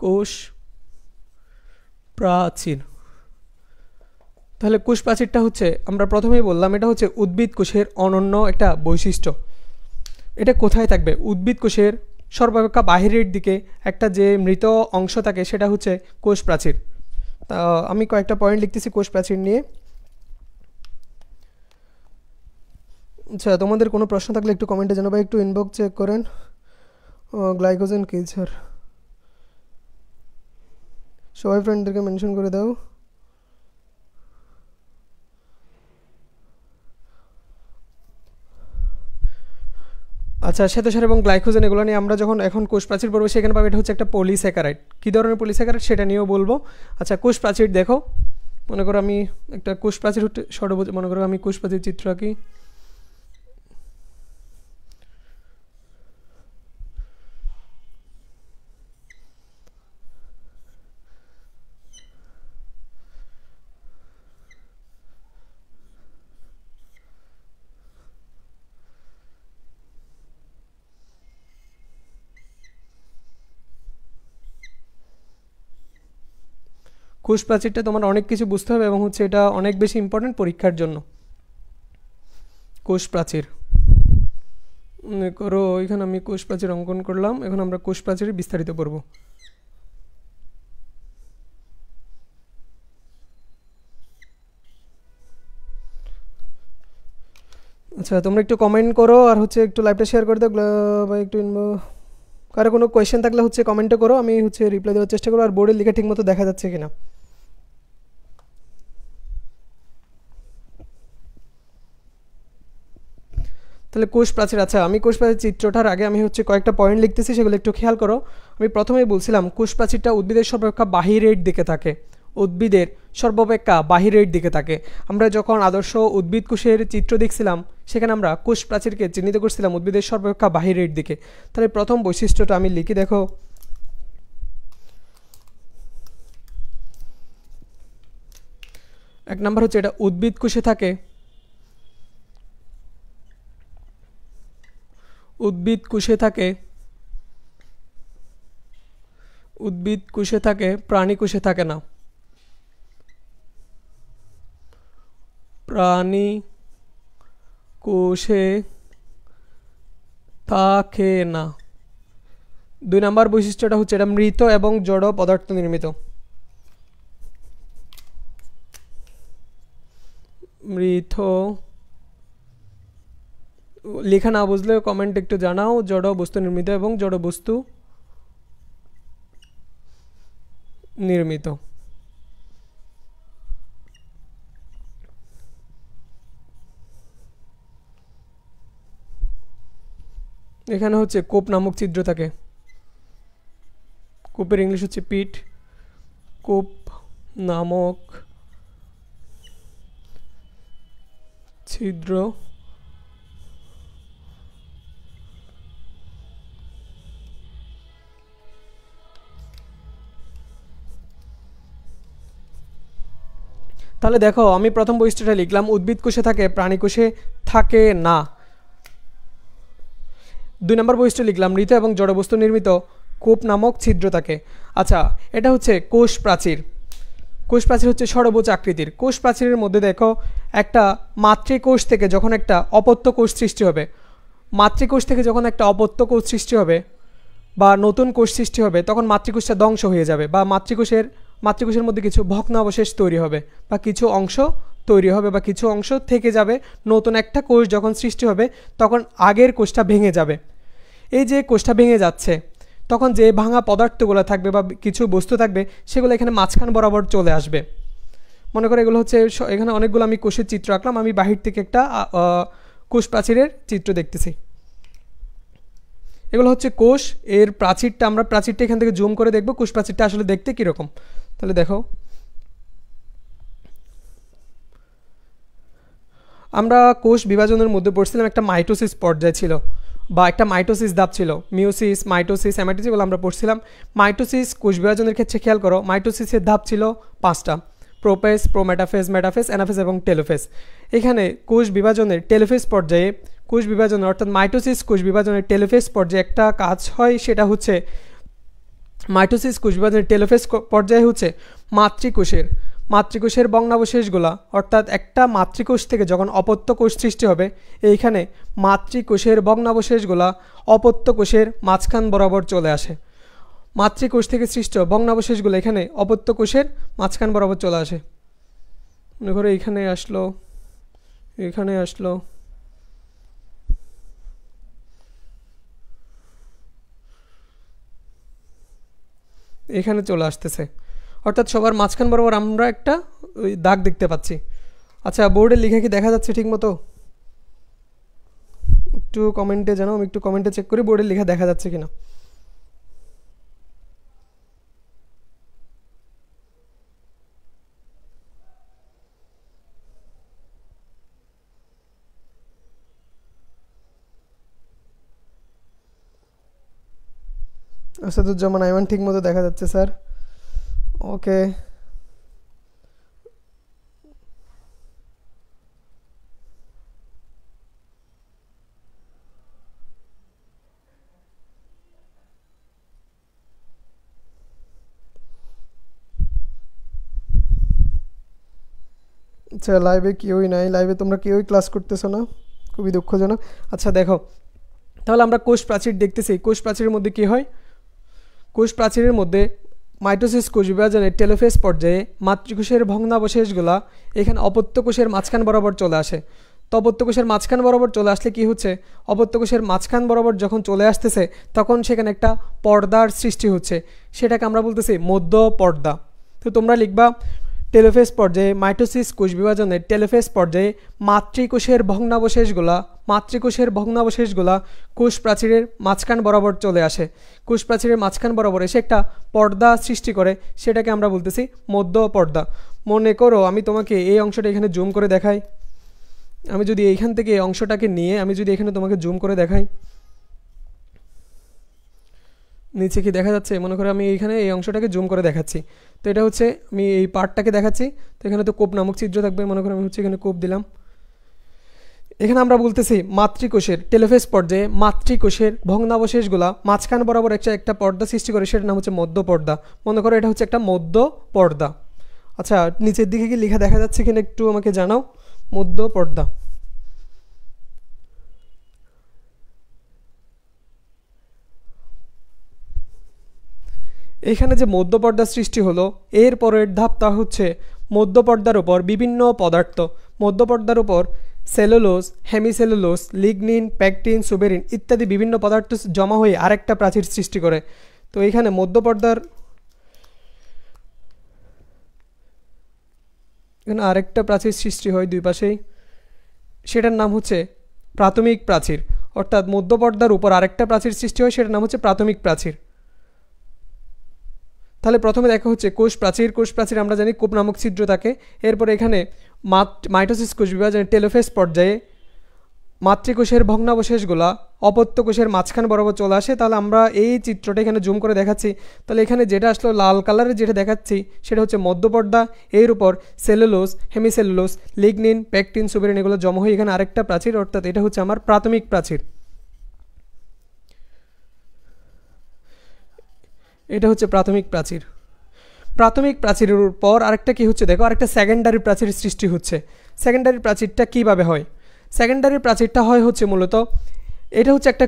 কোষ প্রাচীর, তাহলে কোষ প্রাচীরটা হচ্ছে আমরা প্রথমেই বললাম এটা হচ্ছে উদ্ভিদ কোষের অনন্য একটা বৈশিষ্ট্য। এটা কোথায় থাকবে? উদ্ভিদ কোষের সর্বাপেক্ষা বাহিরের দিকে একটা যে মৃত অংশ থাকে সেটা হচ্ছে কোষ প্রাচীর। তা আমি কয়েকটা পয়েন্ট লিখতেছি কোষ প্রাচীর নিয়ে। আচ্ছা, তোমাদের কোনো প্রশ্ন থাকলে একটু কমেন্টে জানাবো। একটু ইনবক্স চেক করেন। গ্লাইকোজেন কি স্যার? সবাই ফ্রেন্ডদেরকে মেনশন করে দাও। আচ্ছা, শ্বেতসার এবং গ্লাইকোজেন এগুলো নিয়ে আমরা যখন এখন কোষ প্রাচীর পড়বো সেখানে পাবো এটা হচ্ছে একটা পলিস্যাকারাইড। কী ধরনের পলিস্যাকারাইড সেটা নিয়েও বলবো। আচ্ছা, কোষ প্রাচীর দেখো, মনে করো আমি একটা কোষ প্রাচীর সর্বোচ্চ মনে করো আমি কোষ প্রাচীর চিত্র আঁকি। কোষ প্রাচীরটা তোমার অনেক কিছু বুঝতে হবে এবং হচ্ছে এটা অনেক বেশি ইম্পর্টেন্ট পরীক্ষার জন্য। কোষ প্রাচীর মনে করো এখানে আমি কোষ প্রাচীর অঙ্কন করলাম। এখন আমরা কোষ প্রাচীর বিস্তারিত পড়ব। আচ্ছা, তোমরা একটু কমেন্ট করো আর হচ্ছে একটু লাইভটা শেয়ার করে দাও বা একটু কারো কোনো কোয়েশ্চেন থাকলে হচ্ছে কমেন্টে করো, আমি হচ্ছে রিপ্লাই দেওয়ার চেষ্টা করবো। আর বোর্ডে লিখে ঠিক মতো দেখা যাচ্ছে কিনা। তাহলে কোষ প্রাচীর, আচ্ছা আমি কোষ প্রাচীর চিত্রটার আগে আমি হচ্ছে কয়েকটা পয়েন্ট লিখতেছি, সেগুলো একটু খেয়াল করো। আমি প্রথমেই বলছিলাম কোষ প্রাচীরটা উদ্ভিদের সর্বাপেক্ষা বাহিরের দিকে থাকে। উদ্ভিদের সর্বাপেক্ষা বাহিরের দিকে থাকে। আমরা যখন আদর্শ উদ্ভিদ কোষের চিত্র দেখছিলাম সেখানে আমরা কোষ প্রাচীরকে চিহ্নিত করছিলাম উদ্ভিদের সর্বাপেক্ষা বাহিরের দিকে। তাহলে প্রথম বৈশিষ্ট্যটা আমি লিখি, দেখো। এক নম্বর হচ্ছে এটা উদ্ভিদ কোষে থাকে। উদ্ভিদ কোষে থাকে, উদ্ভিদ কোষে থাকে, প্রাণী কোষে থাকে না। প্রাণী কোষে থাকে না। দুই নম্বর বৈশিষ্ট্যটা হচ্ছে এটা মৃত এবং জড় পদার্থ নির্মিত। মৃত, লেখা না বুঝলে কমেন্ট একটু জানাও। জড় বস্তু নির্মিত এবং জড় বস্তু নির্মিত। এখানে হচ্ছে কোপ নামক ছিদ্র থাকে। কোপের ইংলিশ হচ্ছে পিট। কোপ নামক ছিদ্র তাহলে দেখো আমি প্রথম বৈশিষ্ট্যটা লিখলাম, উদ্ভিদ কোষে থাকে, প্রাণী কোষে থাকে না। 2 নম্বর বৈশিষ্ট্য লিখলাম, মৃত এবং জড়বস্তু নির্মিত কূপ নামক ছিদ্র থাকে। আচ্ছা, এটা হচ্ছে কোষ প্রাচীর। কোষ প্রাচীর হচ্ছে ষড়ভুজ আকৃতির। কোষ প্রাচীরের মধ্যে দেখো একটা মাতৃকোষ থেকে যখন একটা অপত্য কোষ সৃষ্টি হবে, মাতৃকোষ থেকে যখন একটা অপত্য কোষ সৃষ্টি হবে বা নতুন কোষ সৃষ্টি হবে, তখন মাতৃকোষটা ধ্বংস হয়ে যাবে বা মাতৃকোষের মধ্যে কিছু ভগ্নাবশেষ তৈরি হবে বা কিছু অংশ তৈরি হবে বা কিছু অংশ থেকে যাবে। নতুন একটা কোষ যখন সৃষ্টি হবে তখন আগের কোষটা ভেঙে যাবে। এই যে কোষটা ভেঙে যাচ্ছে, তখন যে ভাঙা পদার্থগুলো থাকবে বা কিছু বস্তু থাকবে, সেগুলো এখানে মাঝখান বরাবর চলে আসবে। মনে করে এগুলো হচ্ছে, এখানে অনেকগুলো আমি কোষের চিত্র আঁকলাম, আমি বাহির থেকে একটা কোষ প্রাচীরের চিত্র দেখতেছি। এগুলো হচ্ছে কোষ, এর প্রাচীরটা, আমরা প্রাচীরটা এখান থেকে জুম করে দেখব কোষ প্রাচীরটা আসলে দেখতে কীরকম। তাহলে দেখো, আমরা কোষ বিভাজনের মধ্যে পড়ছিলাম একটা মাইটোসিস পর্যায় ছিল বা একটা মাইটোসিস ধাপ ছিল। মিওসিস, মাইটোসিস, হেমাটোসিস এগুলো আমরা পড়ছিলাম। মাইটোসিস কোষ বিভাজনের ক্ষেত্রে খেয়াল করো, মাইটোসিসের ধাপ ছিল 5টা: প্রোপেস, প্রোমেটাফেজ, মেটাফেজ, অ্যানাফেজ এবং টেলোফেজ। এখানে কোষ বিভাজনের টেলোফেজ পর্যায়ে, কোষ বিভাজনের অর্থাৎ মাইটোসিস কোষ বিভাজনের টেলোফেজ পর্যায়ে একটা কাজ হয়, সেটা হচ্ছে মাইটোসিস কোষ বিভাজনের টেলোফেজ পর্যায়ে হচ্ছে মাতৃকোষের ভগ্নাবশেষগুলা, অর্থাৎ একটা মাতৃকোষ থেকে যখন অপত্য কোষ সৃষ্টি হবে, এইখানে মাতৃকোষের ভগ্নাবশেষগুলা অপত্য কোষের মাঝখান বরাবর চলে আসে। মাতৃকোষ থেকে সৃষ্ট ভগ্নাবশেষগুলো এখানে অপত্য কোষের মাঝখান বরাবর চলে আসে। মনে করো এইখানে আসলো, এখানে আসলো, এখানে চলে আসতেছে, অর্থাৎ সবার মাঝখান বরাবর আমরা একটা ওই দাগ দেখতে পাচ্ছি। আচ্ছা, বোর্ডে লিখে কি দেখা যাচ্ছে ঠিক মতো? একটু কমেন্টে জানাও, আমি একটু কমেন্টে চেক করি বোর্ডে লেখা দেখা যাচ্ছে কিনা। আসাদুজ্জামান আইমান ঠিক মতো দেখা যাচ্ছে স্যার। ওকে, আচ্ছা লাইভে কেউই নাই, লাইভে তোমরা কেউই ক্লাস করতেছো না, খুবই দুঃখজনক। আচ্ছা দেখো, তাহলে আমরা কোষ প্রাচীর দেখতেছি। কোষ প্রাচীরের মধ্যে কী হয়? কোষ প্রাচীরের মধ্যে মাইটোসিস কোষ বিভাজনের টেলোফেজ পর্যায়ে মাতৃকোষের ভগ্নাবশেষগুলা এখানে অপত্য কোষের মাঝখান বরাবর চলে আসে। তো অপত্য কোষের মাঝখান বরাবর চলে আসলে কি হচ্ছে, অপত্য কোষের মাঝখান বরাবর যখন চলে আসতেছে তখন সেখানে একটা পর্দার সৃষ্টি হচ্ছে, সেটাকে আমরা বলতেছি মধ্য পর্দা। তো তোমরা লিখবা টেলোফেজ পর্যায়ে, মাইটোসিস কোষ বিভাজনের টেলোফেজ পর্যায়ে মাতৃকোষের ভগ্নাবশেষগুলা কোষ প্রাচীরের মাঝখান বরাবর চলে আসে। কোষ প্রাচীরের মাঝখান বরাবর এসে একটা পর্দা সৃষ্টি করে, সেটাকে আমরা বলতেছি মধ্য পর্দা। মনে করো আমি তোমাকে এই অংশটা এখানে জুম করে দেখাই, আমি যদি এইখান থেকে এই অংশটাকে নিয়ে আমি যদি এখানে তোমাকে জুম করে দেখাই, নিচে কি দেখা যাচ্ছে? মনে করো আমি এইখানে এই অংশটাকে জুম করে দেখাচ্ছি, তো এটা হচ্ছে আমি এই পার্টটাকে দেখাচ্ছি। তো এখানে তো কোপ নামক ছিদ্র থাকবে, মনে করো আমি হচ্ছে এখানে কোপ দিলাম। এখানে আমরা বলতেছি মাতৃকোষের টেলোফেজ পর্যায়ে মাতৃকোষের ভগ্নাবশেষগুলা মাঝখান বরাবর একটা পর্দা সৃষ্টি করে, সেটার নাম হচ্ছে মধ্য পর্দা। মনে করো এটা হচ্ছে একটা মধ্য পর্দা। আচ্ছা, নিচের দিকে কি লেখা দেখা যাচ্ছে কিনা একটু আমাকে জানাও। মধ্য পর্দা, এখানে যে মধ্যপর্দা সৃষ্টি হলো, এর পরের ধাপটা হচ্ছে মধ্যপর্দার উপর বিভিন্ন পদার্থ, মধ্যপর্দার উপর cellulose, hemicellulose, lignin, pectin, suberin ইত্যাদি বিভিন্ন পদার্থ জমা হয়ে আরেকটা প্রাচীর সৃষ্টি করে। তো এখানে মধ্যপর্দার এখানে আরেকটা প্রাচীর সৃষ্টি হয় দুই পাশেই, সেটার নাম হচ্ছে প্রাথমিক প্রাচীর। অর্থাৎ মধ্যপর্দার উপর আরেকটা প্রাচীর সৃষ্টি হয়, সেটার নাম হচ্ছে প্রাথমিক প্রাচীর। তাহলে প্রথমে দেখা হচ্ছে কোষ প্রাচীর। কোষ প্রাচীর আমরা জানি কোপ নামক ছিদ্র থাকে। এরপর এখানে মাইটোসিস কোষ বিভাজনের টেলোফেজ পর্যায়ে মাতৃকোষের ভগ্নাবশেষগুলা অপত্য কোষের মাঝখান বরাবর চলে আসে, তাহলে আমরা এই চিত্রটা এখানে জুম করে দেখাচ্ছি। তাহলে এখানে যেটা আসলো লাল কালারে যেটা দেখাচ্ছি সেটা হচ্ছে মধ্যপর্দা, এর উপর cellulose, hemicellulose, lignin, pectin, suberin এগুলো জমা হয়ে এখানে আরেকটা প্রাচীর, অর্থাৎ এটা হচ্ছে আমার প্রাথমিক প্রাচীর। এটা হচ্ছে প্রাথমিক প্রাচীর। প্রাথমিক প্রাচীরের পর আরেকটা কি হচ্ছে দেখো, আরেকটা সেকেন্ডারি প্রাচীর সৃষ্টি হচ্ছে। সেকেন্ডারি প্রাচীরটা কিভাবে হয়? সেকেন্ডারি প্রাচীরটা হয় হচ্ছে মূলত এটা হচ্ছে একটা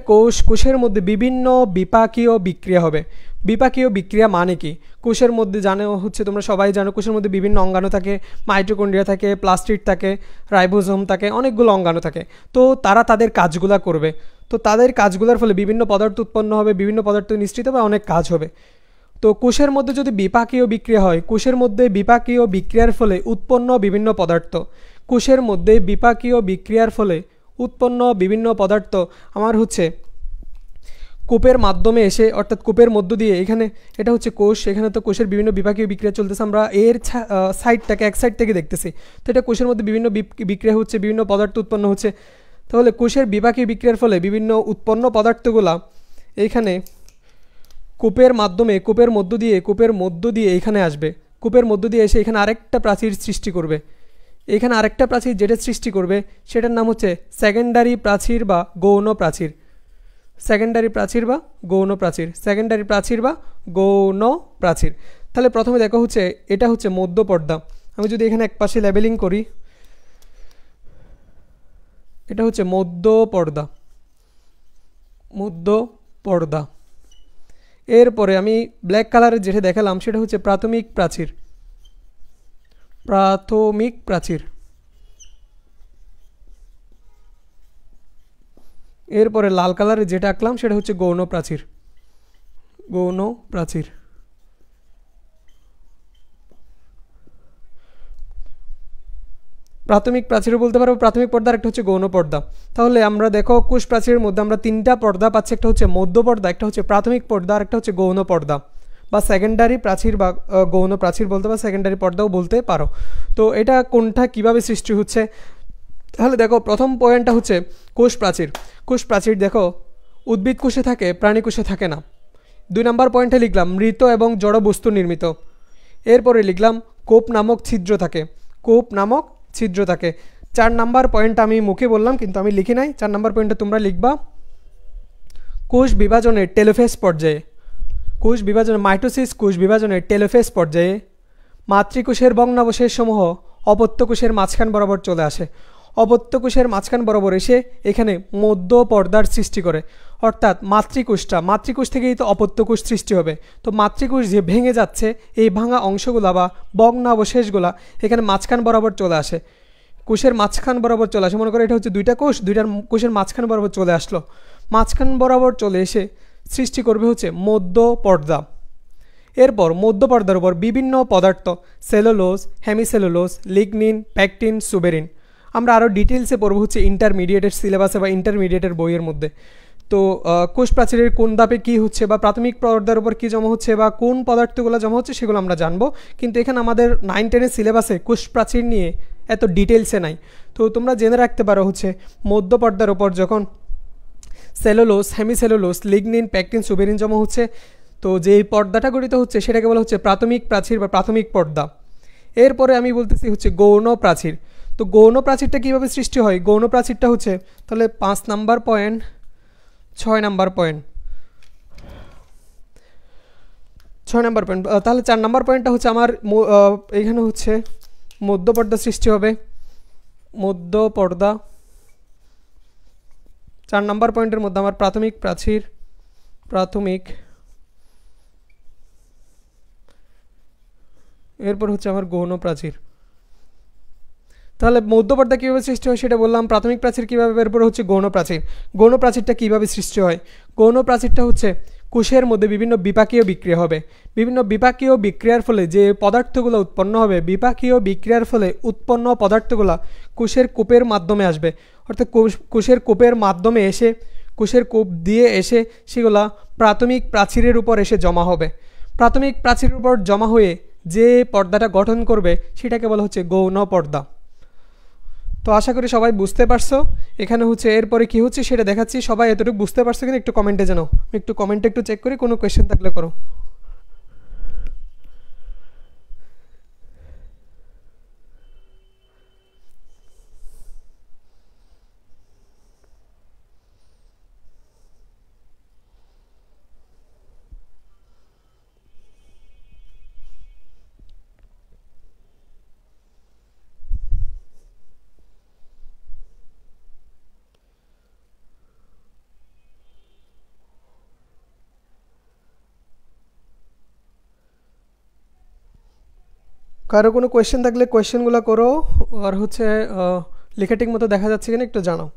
কোষের মধ্যে বিভিন্ন বিপাকীয় বিক্রিয়া হবে। বিপাকীয় বিক্রিয়া মানে কি? কোষের মধ্যে জানো হচ্ছে, তোমরা সবাই জানো কোষের মধ্যে বিভিন্ন অঙ্গাণু থাকে, মাইটোকন্ড্রিয়া থাকে, প্লাস্টিড থাকে, রাইবোসোম থাকে, অনেকগুলো অঙ্গাণু থাকে। তো তারা তাদের কাজগুলা করবে। তো তাদের কাজগুলোর ফলে বিভিন্ন পদার্থ উৎপন্ন হবে, বিভিন্ন পদার্থ নিঃসৃত হবে, অনেক কাজ হবে। তো কোষের মধ্যে যদি বিপাকীয় বিক্রিয়া হয়, কোষের মধ্যে বিপাকীয় বিক্রিয়ার ফলে উৎপন্ন বিভিন্ন পদার্থ, কোষের মধ্যে বিপাকীয় বিক্রিয়ার ফলে উৎপন্ন বিভিন্ন পদার্থ আমার হচ্ছে কূপের মাধ্যমে এসে, অর্থাৎ কূপের মধ্য দিয়ে, এখানে এটা হচ্ছে কোষ, এখানে তো কোষের বিভিন্ন বিপাকীয় বিক্রিয়া চলতেছে, আমরা এর সাইডটাকে এক সাইড থেকে দেখতেছি। তো এটা কোষের মধ্যে বিভিন্ন বিক্রিয়া হচ্ছে, বিভিন্ন পদার্থ উৎপন্ন হচ্ছে। তাহলে কোষের বিপাকীয় বিক্রিয়ার ফলে বিভিন্ন উৎপন্ন পদার্থগুলা এইখানে কূপের মাধ্যমে, কূপের মধ্য দিয়ে এখানে আসবে। কূপের মধ্য দিয়ে এসে এখানে আরেকটা প্রাচীর সৃষ্টি করবে। এখানে আরেকটা প্রাচীর যেটা সৃষ্টি করবে সেটার নাম হচ্ছে সেকেন্ডারি প্রাচীর বা গৌণ প্রাচীর। সেকেন্ডারি প্রাচীর বা গৌণ প্রাচীর, সেকেন্ডারি প্রাচীর বা গৌণ প্রাচীর। তাহলে প্রথমে দেখো হচ্ছে এটা হচ্ছে মধ্যপর্দা। আমি যদি এখানে এক পাশে লেবেলিং করি, এটা হচ্ছে মধ্যপর্দা, মধ্যপর্দা। এরপরে আমি ব্ল্যাক কালারের যেটা দেখালাম সেটা হচ্ছে প্রাথমিক প্রাচীর, প্রাথমিক প্রাচীর। এরপরে লাল কালারের যেটা আঁকলাম সেটা হচ্ছে গৌণ প্রাচীর, গৌণ প্রাচীর। প্রাথমিক প্রাচীরও বলতে পারবো, প্রাথমিক পর্দা, একটা হচ্ছে গৌণ পর্দা। তাহলে আমরা দেখো কোষ প্রাচীরের মধ্যে আমরা তিনটা পর্দা পাচ্ছি, একটা হচ্ছে মধ্য পর্দা, একটা হচ্ছে প্রাথমিক পর্দা, আর একটা হচ্ছে গৌণ পর্দা বা সেকেন্ডারি প্রাচীর বা গৌণ প্রাচীর বলতে বা সেকেন্ডারি পর্দাও বলতে পারো। তো এটা কোনটা কিভাবে সৃষ্টি হচ্ছে, তাহলে দেখো প্রথম পয়েন্টটা হচ্ছে কোষ প্রাচীর। কোষ প্রাচীর দেখো উদ্ভিদ কোষে থাকে, প্রাণী কোষে থাকে না। 2 নম্বর পয়েন্টে লিখলাম মৃত এবং জড় বস্তু নির্মিত। এরপরে লিখলাম কোপ নামক ছিদ্র থাকে, কোপ নামক ছিদ্র থাকে। 4 নম্বর পয়েন্ট আমি মুখে বললাম কিন্তু আমি লিখি নাই, 4 নম্বর পয়েন্টে তোমরা লিখবা কোষ বিভাজনের টেলোফেজ পর্যায়ে, কোষ বিভাজনের মাইটোসিস কোষ বিভাজনের টেলোফেজ পর্যায়ে মাতৃকোষের ভগ্নাবশেষ সমূহ অপত্য কোষের মাঝখান বরাবর চলে আসে। অপত্য কোষের মাঝখান বরাবর এসে এখানে মধ্য পর্দার সৃষ্টি করে, অর্থাৎ মাতৃকোষ থেকেই তো অপত্য কোষ সৃষ্টি হবে। তো মাতৃকোষ যে ভেঙে যাচ্ছে, এই ভাঙা অংশগুলা বা ভগ্নাবশেষগুলা এখানে মাঝখান বরাবর চলে আসে, কোষের মাঝখান বরাবর চলে আসে। মনে করো এটা হচ্ছে দুইটা কোষ, দুইটার কোষের মাঝখান বরাবর চলে আসলো, মাঝখান বরাবর চলে এসে সৃষ্টি করবে হচ্ছে মধ্য পর্দা। এরপর মধ্য পর্দার উপর বিভিন্ন পদার্থ, cellulose, hemicellulose, lignin, pectin, suberin, আমরা আরও ডিটেলসে পড়বো হচ্ছে ইন্টারমিডিয়েটের সিলেবাসে বা ইন্টারমিডিয়েটের বইয়ের মধ্যে। তো কোষ প্রাচীরের কোন ধাপে কী হচ্ছে বা প্রাথমিক পর্দার উপর কী জমা হচ্ছে বা কোন পদার্থগুলো জমা হচ্ছে সেগুলো আমরা জানবো, কিন্তু এখানে আমাদের 9-10 সিলেবাসে কোষ প্রাচীর নিয়ে এত ডিটেলসে নাই। তো তোমরা জেনে রাখতে পারো হচ্ছে মধ্য পর্দার উপর যখন cellulose, hemicellulose, lignin, pectin, suberin জমা হচ্ছে, তো যে পর্দাটা গঠিত হচ্ছে সেটাকে বলা হচ্ছে প্রাথমিক প্রাচীর বা প্রাথমিক পর্দা। এরপরে আমি বলতেছি হচ্ছে গৌণ প্রাচীর। তো গৌণ প্রাচীরটা কীভাবে সৃষ্টি হয়? গৌণ প্রাচীরটা হচ্ছে তাহলে 5 number point, 6 number point, 6 number point. তাহলে 4 নাম্বার পয়েন্টটা হচ্ছে আমার এখানে হচ্ছে মধ্য পর্দা সৃষ্টি হবে, মধ্য পর্দা। 4 নাম্বার পয়েন্টের মধ্যে আমার প্রাথমিক প্রাচীর, প্রাথমিক। এরপর হচ্ছে আমার গৌণ প্রাচীর। তাহলে মধ্য পর্দা কীভাবে সৃষ্টি হয় সেটা বললাম, প্রাথমিক প্রাচীর কীভাবে, এরপর হচ্ছে গৌণ প্রাচীর। গৌণ প্রাচীরটা কীভাবে সৃষ্টি হয়? গৌণ প্রাচীরটা হচ্ছে কোষের মধ্যে বিভিন্ন বিপাকীয় বিক্রিয়া হবে, বিভিন্ন বিপাকীয় বিক্রিয়ার ফলে যে পদার্থগুলো উৎপন্ন হবে, বিপাকীয় বিক্রিয়ার ফলে উৎপন্ন পদার্থগুলো কোষের কূপের মাধ্যমে আসবে, অর্থাৎ কোষের কূপের মাধ্যমে এসে, কোষের কূপ দিয়ে এসে সেগুলা প্রাথমিক প্রাচীরের উপর এসে জমা হবে। প্রাথমিক প্রাচীরের উপর জমা হয়ে যে পর্দাটা গঠন করবে সেটাকে বলা হচ্ছে গৌণ পর্দা। তো আশা করি সবাই বুঝতে পারছো। এখানে হচ্ছে এরপরে কি হচ্ছে সেটা দেখাচ্ছি। সবাই এতটুকু বুঝতে পারছো কিনা একটু কমেন্টে জানাও। আমি একটু কমেন্টে একটু চেক করি, কোনো কোয়েশ্চেন থাকলে করো। কারো কোনো কোয়েশ্চেন থাকলে কোয়েশ্চেনগুলো করো। আর হচ্ছে লেখা ঠিক মতো দেখা যাচ্ছে কিনা একটু জানাও।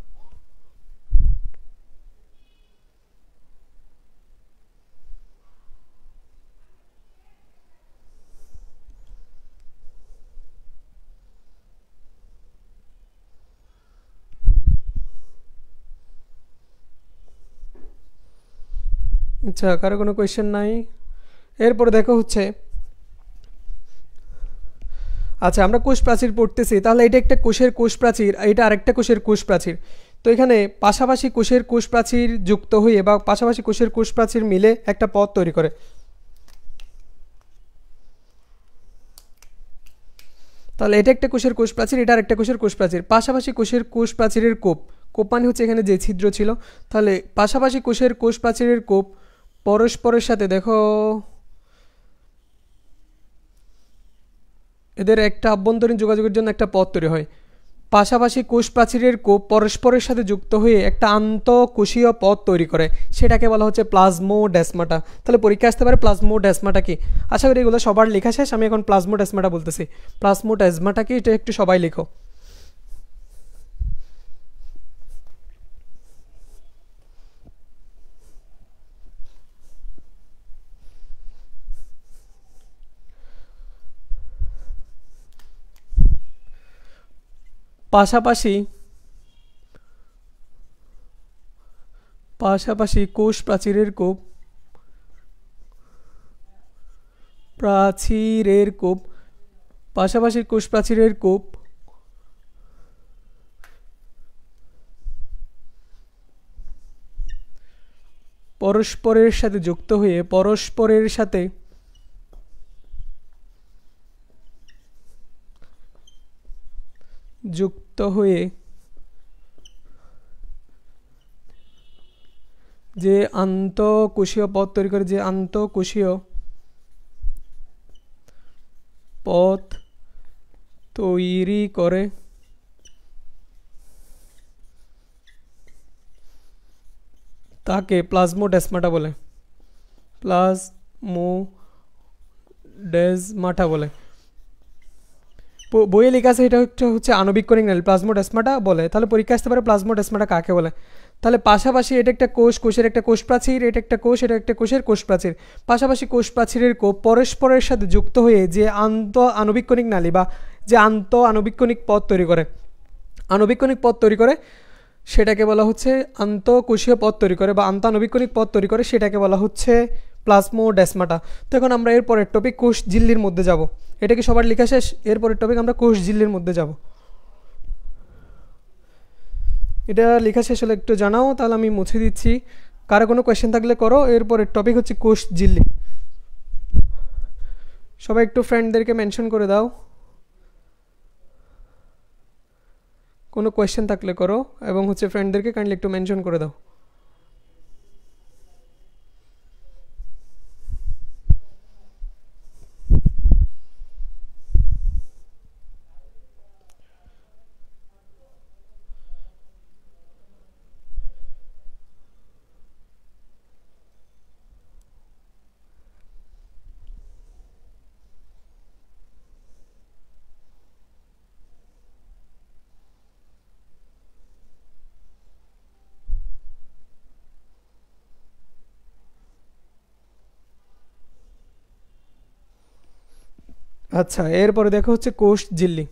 আচ্ছা, কারো কোনো কোয়েশ্চেন নাই। এরপরে দেখো হচ্ছে, আচ্ছা আমরা কোষ প্রাচীর পড়তেছি, তাহলে এটা একটা কোষের কোষ প্রাচীর, এটা আরেকটা কোষের কোষ প্রাচীর। তো এখানে পাশাপাশি কোষের কোষ প্রাচীর যুক্ত হয়ে বা পাশাপাশি কোষের কোষ প্রাচীর মিলে একটা পথ তৈরি করে। তাহলে এটা একটা কোষের কোষ প্রাচীর, এটা আরেকটা কোষের কোষ প্রাচীর। পাশাপাশি কোষের কোষ প্রাচীরের কোপ, কোপ মানে হচ্ছে এখানে যে ছিদ্র ছিল। তাহলে পাশাপাশি কোষের কোষ প্রাচীরের কোপ পরস্পরের সাথে দেখো এদের একটা অভ্যন্তরীণ যোগাযোগের জন্য একটা পথ তৈরি হয়। পাশাপাশি কোষ প্রাচীরের কোপ পরস্পরের সাথে যুক্ত হয়ে একটা আন্তঃকোষীয় পথ তৈরি করে, সেটাকে বলা হচ্ছে প্লাজমোডেসমাটা। তাহলে পরীক্ষা আসতে পারে প্লাজমোডেসমাটা কি। আশা করি এগুলো সবার লেখা শেষ। আমি এখন প্লাজমোডেসমাটা বলতেছি। প্লাজমোডেসমাটা কি এটা একটু সবাই লেখো। পাশাপাশি পাশাপাশি কোষ প্রাচীরের কোপ প্রাচীরের কোপ পাশাপাশি কোষ প্রাচীরের কোপ পরস্পরের সাথে যুক্ত হয়ে পরস্পরের সাথে যুক্ত হয়ে যে আন্তঃকোষীয় পথ তৈরি করে, যে আন্তঃকোষীয় পথ তৈরি করে তাকে প্লাজমোডেসমাটা বলে। প্লাজমোডেসমাটা বলে। বইয়ে লেখা আছে এটা হচ্ছে আণবিক কণিক নালী, প্লাজমোডেসমাটা বলে। তাহলে পরীক্ষা আসতে পারে প্লাজমোডেসমাটা কাকে বলে। তাহলে পাশাপাশি এটা একটা কোষ, কোষের একটা কোষ প্রাচীর, এটা একটা কোষ, এটা একটা কোষের কোষ প্রাচীর। পাশাপাশি কোষ প্রাচীরের কোপ পরস্পরের সাথে যুক্ত হয়ে যে আণবিক কণিক নালী বা যে আণবিক কণিক পথ তৈরি করে, আণবিক কণিক পথ তৈরি করে সেটাকে বলা হচ্ছে আন্তঃকোষীয় পথ তৈরি করে বা আণবিক কণিক পথ তৈরি করে, সেটাকে বলা হচ্ছে প্লাজমোডেসমাটা। তো এখন আমরা এরপরের টপিক কোষ ঝিল্লির মধ্যে যাব। এটা কি সবার লেখা শেষ? এরপরের টপিক আমরা কোষ ঝিল্লির মধ্যে যাব। এটা লেখা শেষ হলে একটু জানাও, তাহলে আমি মুছে দিচ্ছি। কারো কোনো কোয়েশ্চেন থাকলে করো। এরপরের টপিক হচ্ছে কোষ ঝিল্লি। সবাই একটু ফ্রেন্ডদেরকে মেনশন করে দাও, কোনো কোয়েশ্চেন থাকলে করো, এবং হচ্ছে ফ্রেন্ডদেরকে কাইন্ডলি একটু মেনশন করে দাও। আচ্ছা, এরপরে দেখো হচ্ছে কোষ ঝিল্লি।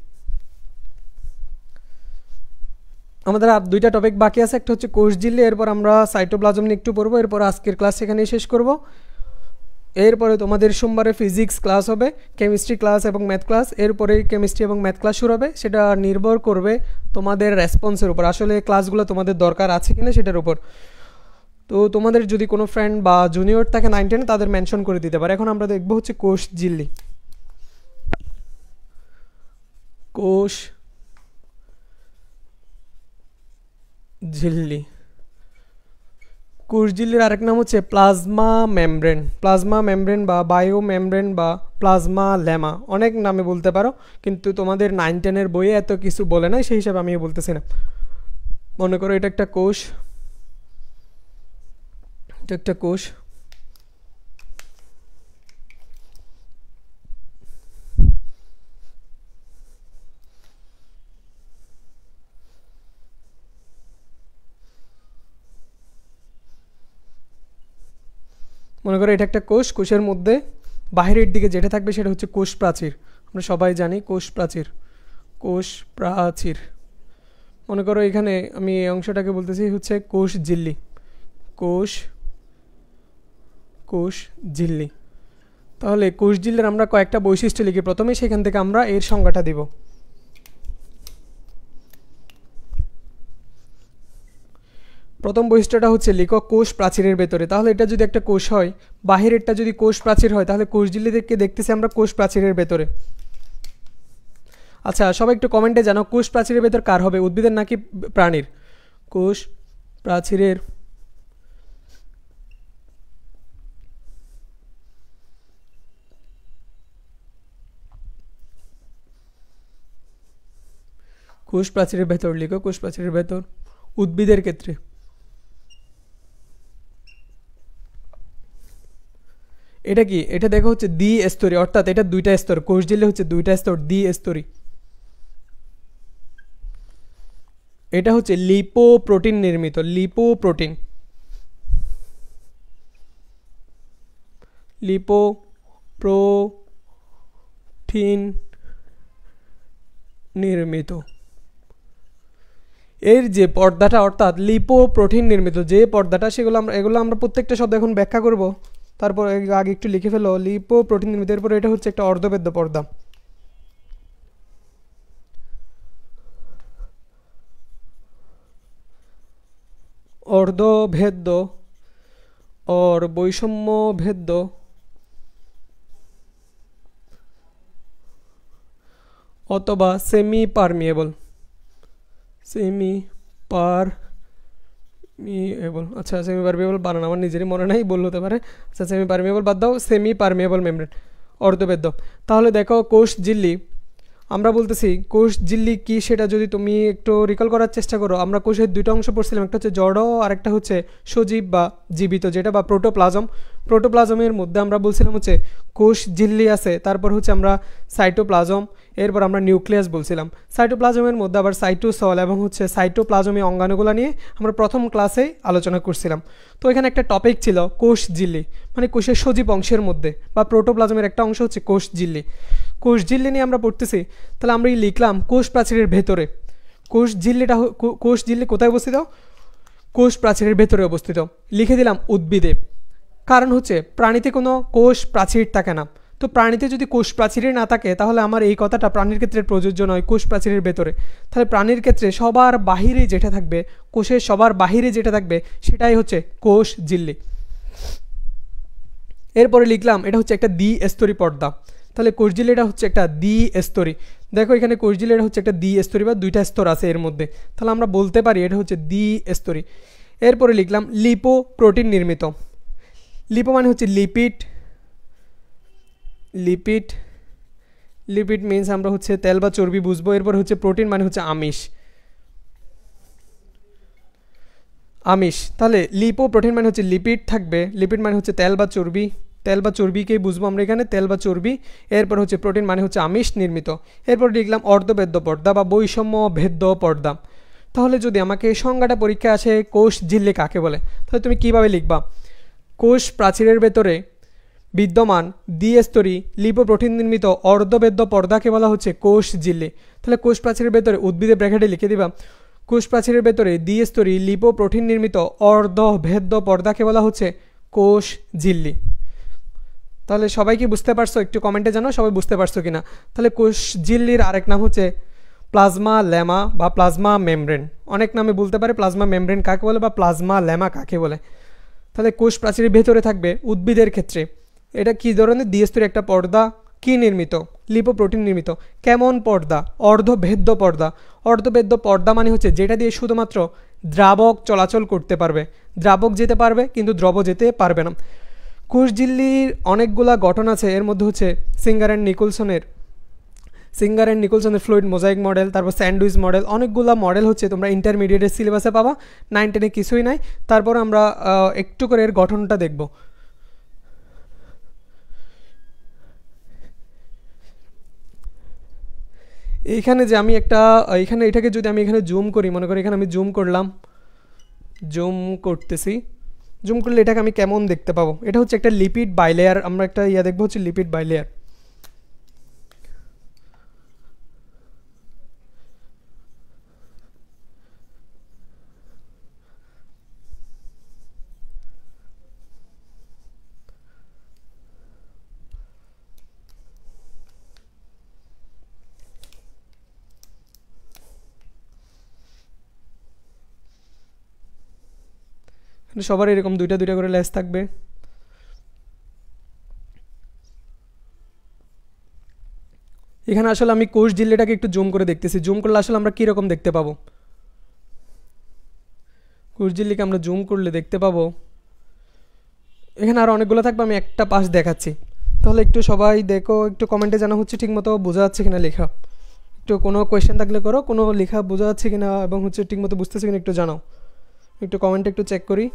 আমাদের আর দুইটা টপিক বাকি আছে, একটা হচ্ছে কোষ ঝিল্লি, এরপর আমরা সাইটোপ্লাজম নিয়ে একটু পড়বো, এরপর আজকের ক্লাস এখানেই শেষ করব। এরপরে তোমাদের সোমবারে ফিজিক্স ক্লাস হবে, কেমিস্ট্রি ক্লাস এবং ম্যাথ ক্লাস। এরপরে কেমিস্ট্রি এবং ম্যাথ ক্লাস শুরু হবে, সেটা নির্ভর করবে তোমাদের রেসপন্সের উপর, আসলে ক্লাসগুলো তোমাদের দরকার আছে কিনা সেটার উপর। তো তোমাদের যদি কোনো ফ্রেন্ড বা জুনিয়র থাকে 9-10 তাদের মেনশন করে দিতে পারে। এখন আমরা দেখবো হচ্ছে কোষ ঝিল্লি। কোষ ঝিল্লি, কোষ ঝিল্লির আরেক নাম হচ্ছে প্লাজমা মেমব্রেন। প্লাজমা মেমব্রেন বা বায়ো মেমব্রেন বা প্লাজমা লেমা, অনেক নামে বলতে পারো, কিন্তু তোমাদের 9-10 বইয়ে এত কিছু বলে নাই, সেই হিসাবে আমি বলতেছি না। মনে করো এটা একটা কোষ, এটা একটা কোষ। মনে করো এটা একটা কোষ, কোষের মধ্যে বাহিরের দিকে যেটা থাকবে সেটা হচ্ছে কোষ প্রাচীর। আমরা সবাই জানি কোষ প্রাচীর, কোষ প্রাচীর। মনে করো এখানে আমি এই অংশটাকে বলতেছি হচ্ছে কোষ ঝিল্লি, কোষ কোষ ঝিল্লি। তাহলে কোষ ঝিল্লির আমরা কয়েকটা বৈশিষ্ট্য লিখি প্রথমে, সেখান থেকে আমরা এর সংজ্ঞাটা দিব। প্রথম বৈশিষ্ট্যটা হচ্ছে লিখো কোষ প্রাচীরের ভেতরে। তাহলে এটা যদি একটা কোষ হয়, বাহিরেরটা যদি কোষ প্রাচীর হয়, তাহলে কোষ ঝিল্লিকে দেখতেছি আমরা কোষ প্রাচীরের ভেতরে। আচ্ছা, সবাই একটু কমেন্টে জানাও কোষ প্রাচীরের ভেতর কার হবে, উদ্ভিদের নাকি প্রাণীর? কোষ প্রাচীরের কোষ প্রাচীরের ভেতর লিখো, কোষ প্রাচীরের ভেতর উদ্ভিদের ক্ষেত্রে। এটা কি? এটা দেখো হচ্ছে দ্বি স্তরী, অর্থাৎ এটা দুইটা স্তর, কোষ ঝিল্লি হচ্ছে দুইটা স্তর, দ্বি স্তরী। এটা হচ্ছে লিপোপ্রোটিন নির্মিত, লিপোপ্রোটিন, লিপোপ্রোটিন নির্মিত। এর যে পর্দাটা, অর্থাৎ লিপোপ্রোটিন নির্মিত যে পর্দাটা, এগুলো আমরা প্রত্যেকটা শব্দ এখন ব্যাখ্যা করব। তারপর আগে একটু লিখে ফেলো লিপোপ্রোটিন নির্মিত। এরপর এটা হচ্ছে একটা অর্ধবেদ্য পর্দা, অর্ধভেদ্য और বৈষম্য ভেদ্য অথবা সেমি পারমিয়েবল, সেমি পারমিয়েবল। আচ্ছা, সেমি পারমিয়েবল বানানো আমার নিজেরই মনে নাই, বলতে হতে পারে। আচ্ছা, সেমি পারমিয়েবল বাদ দাও, সেমি পারমিয়েবল মেমব্রেন, অর্ধবেদ্য। তাহলে দেখো কোষ ঝিল্লি, আমরা বলতেছি কোষ ঝিল্লি কি সেটা যদি তুমি একটু রিকল করার চেষ্টা করো। আমরা কোষের দুটো অংশ পড়ছিলাম, একটা হচ্ছে জড় আর একটা হচ্ছে সজীব বা জীবিত, যেটা বা প্রোটোপ্লাজম। প্রোটোপ্লাজমের মধ্যে আমরা বলছিলাম হচ্ছে কোষ ঝিল্লি আছে, তারপর হচ্ছে আমরা সাইটোপ্লাজম, এরপর আমরা নিউক্লিয়াস বলছিলাম। সাইটোপ্লাজমের মধ্যে আবার সাইটোসল এবং হচ্ছে সাইটোপ্লাজমীয় অঙ্গাণুগুলো নিয়ে আমরা প্রথম ক্লাসেই আলোচনা করছিলাম। তো এখানে একটা টপিক ছিল কোষ ঝিল্লি, মানে কোষের সজীব অংশের মধ্যে বা প্রোটোপ্লাজমের একটা অংশ হচ্ছে কোষ ঝিল্লি। কোষ ঝিল্লি নিয়ে আমরা পড়তেছি, তাহলে আমরা লিখলাম কোষ প্রাচীরের ভেতরে। কোষ ঝিল্লিটা, কোষ ঝিল্লি কোথায় অবস্থিত? কোষ প্রাচীরের ভেতরে অবস্থিত। লিখে দিলাম উদ্ভিদে, কারণ হচ্ছে প্রাণীতে কোনো কোষ প্রাচীর থাকে না। তো প্রাণীতে যদি কোষ প্রাচীরই না থাকে, তাহলে আমার এই কথাটা প্রাণীর ক্ষেত্রে প্রযোজ্য নয়, কোষ প্রাচীরের ভেতরে। তাহলে প্রাণীর ক্ষেত্রে সবার বাহিরে যেটা থাকবে, কোষের সবার বাহিরে যেটা থাকবে সেটাই হচ্ছে কোষ ঝিল্লি। এরপরে লিখলাম এটা হচ্ছে একটা দ্বিস্তরী পর্দা। তাহলে কোষ ঝিল্লিটা হচ্ছে একটা দ্বিস্তরী। দেখো এখানে কোষ ঝিল্লিটা হচ্ছে একটা দ্বিস্তরী বা দুইটা স্তর আছে এর মধ্যে, তাহলে আমরা বলতে পারি এটা হচ্ছে দ্বিস্তরী। এরপরে লিখলাম লিপোপ্রোটিন নির্মিত। লিপো মানে হচ্ছে লিপিড, লিপিড, লিপিড মিনস আমরা হচ্ছে তেল বা চর্বি বুঝবো। এরপর হচ্ছে প্রোটিন মানে হচ্ছে আমিষ, আমিষ। তাহলে লিপোপ্রোটিন মানে হচ্ছে লিপিড থাকবে, লিপিড মানে হচ্ছে তেল বা চর্বি, তেল বা চর্বিকেই বুঝবো আমরা এখানে, তেল বা চর্বি। এরপর হচ্ছে প্রোটিন মানে হচ্ছে আমিষ নির্মিত। এরপর লিখলাম অর্ধভেদ্য পর্দা বা বৈষম্য ভেদ্য পর্দা। তাহলে যদি আমাকে সংজ্ঞাটা পরীক্ষা আসে কোষ ঝিল্লি কাকে বলে, তাহলে তুমি কিভাবে লিখবা? কোষ প্রাচীরের ভেতরে বিদ্যমান দ্বিস্তরী লিপোপ্রোটিন নির্মিত অর্ধভেদ্য পর্দাকে বলা হচ্ছে কোষ ঝিল্লি। তাহলে কোষ প্রাচীরের ভেতরে উদ্ভিদের ব্র্যাকেটে লিখে দিবা কোষ প্রাচীরের ভেতরে দ্বিস্তরী লিপোপ্রোটিন নির্মিত অর্ধভেদ্য পর্দাকে বলা হচ্ছে কোষ ঝিল্লি। তাহলে সবাই কি বুঝতে পারছো? একটু কমেন্টে জানাও সবাই বুঝতে পারছো কিনা। তাহলে কোষ ঝিল্লির আরেক নাম হচ্ছে প্লাজমা ল্যামা বা প্লাজমা মেমব্রেন। অনেক নামে বলতে পারে প্লাজমা মেমব্রেন কাকে বলে বা প্লাজমা ল্যামা কাকে বলে। তাহলে কোষ প্রাচীরের ভেতরে থাকবে উদ্ভিদের ক্ষেত্রে এটা কী ধরনের দ্বিস্তরীয় একটা পর্দা, কি নির্মিত? লিপোপ্রোটিন নির্মিত। কেমন পর্দা? অর্ধভেদ্য পর্দা। অর্ধভেদ্য পর্দা মানে হচ্ছে যেটা দিয়ে শুধুমাত্র দ্রাবক চলাচল করতে পারবে, দ্রাবক যেতে পারবে কিন্তু দ্রব যেতে পারবে না। কোষঝিল্লির অনেকগুলা গঠন আছে, এর মধ্যে হচ্ছে সিঙ্গার অ্যান্ড নিকোলসনের ফ্লুইড মোজাইক মডেল, তারপর স্যান্ডউইচ মডেল, অনেকগুলো মডেল হচ্ছে তোমরা ইন্টারমিডিয়েটের সিলেবাসে পাবা। 9, 10-এ কিছুই নাই। তারপর আমরা একটু করে এর গঠনটা দেখব। এইখানে যে আমি এখানে এটাকে যদি আমি এখানে জুম করি, মনে করি এখানে আমি জুম করলাম, জুম করতেছি, জুম করলে এটাকে আমি কেমন দেখতে পাবো? এটা হচ্ছে একটা লিপিড বাইলেয়ার। আমরা একটা দেখবো হচ্ছে লিপিড বাইলেয়ার। সবার এরকম দুইটা দুইটা করে লেজ থাকবে। এখানে আসলে আমি কোষ ঝিল্লিটাকে একটু জুম করে দেখতেছি, জুম করলে আসলে আমরা কীরকম দেখতে পাবো? কোষ ঝিল্লিকে আমরা জুম করলে দেখতে পাবো এখানে আরও অনেকগুলো থাকবে, আমি একটা পাশ দেখাচ্ছি। তাহলে একটু সবাই দেখো, একটু কমেন্টে জানা হচ্ছে ঠিকমতো বোঝা যাচ্ছে কিনা লেখা। একটু কোনো কোয়েশ্চেন থাকলে করো, কোনো লেখা বোঝা যাচ্ছে কিনা এবং হচ্ছে ঠিকমতো বুঝতেছে কিনা একটু জানাও। একটু কমেন্টে একটু চেক করি।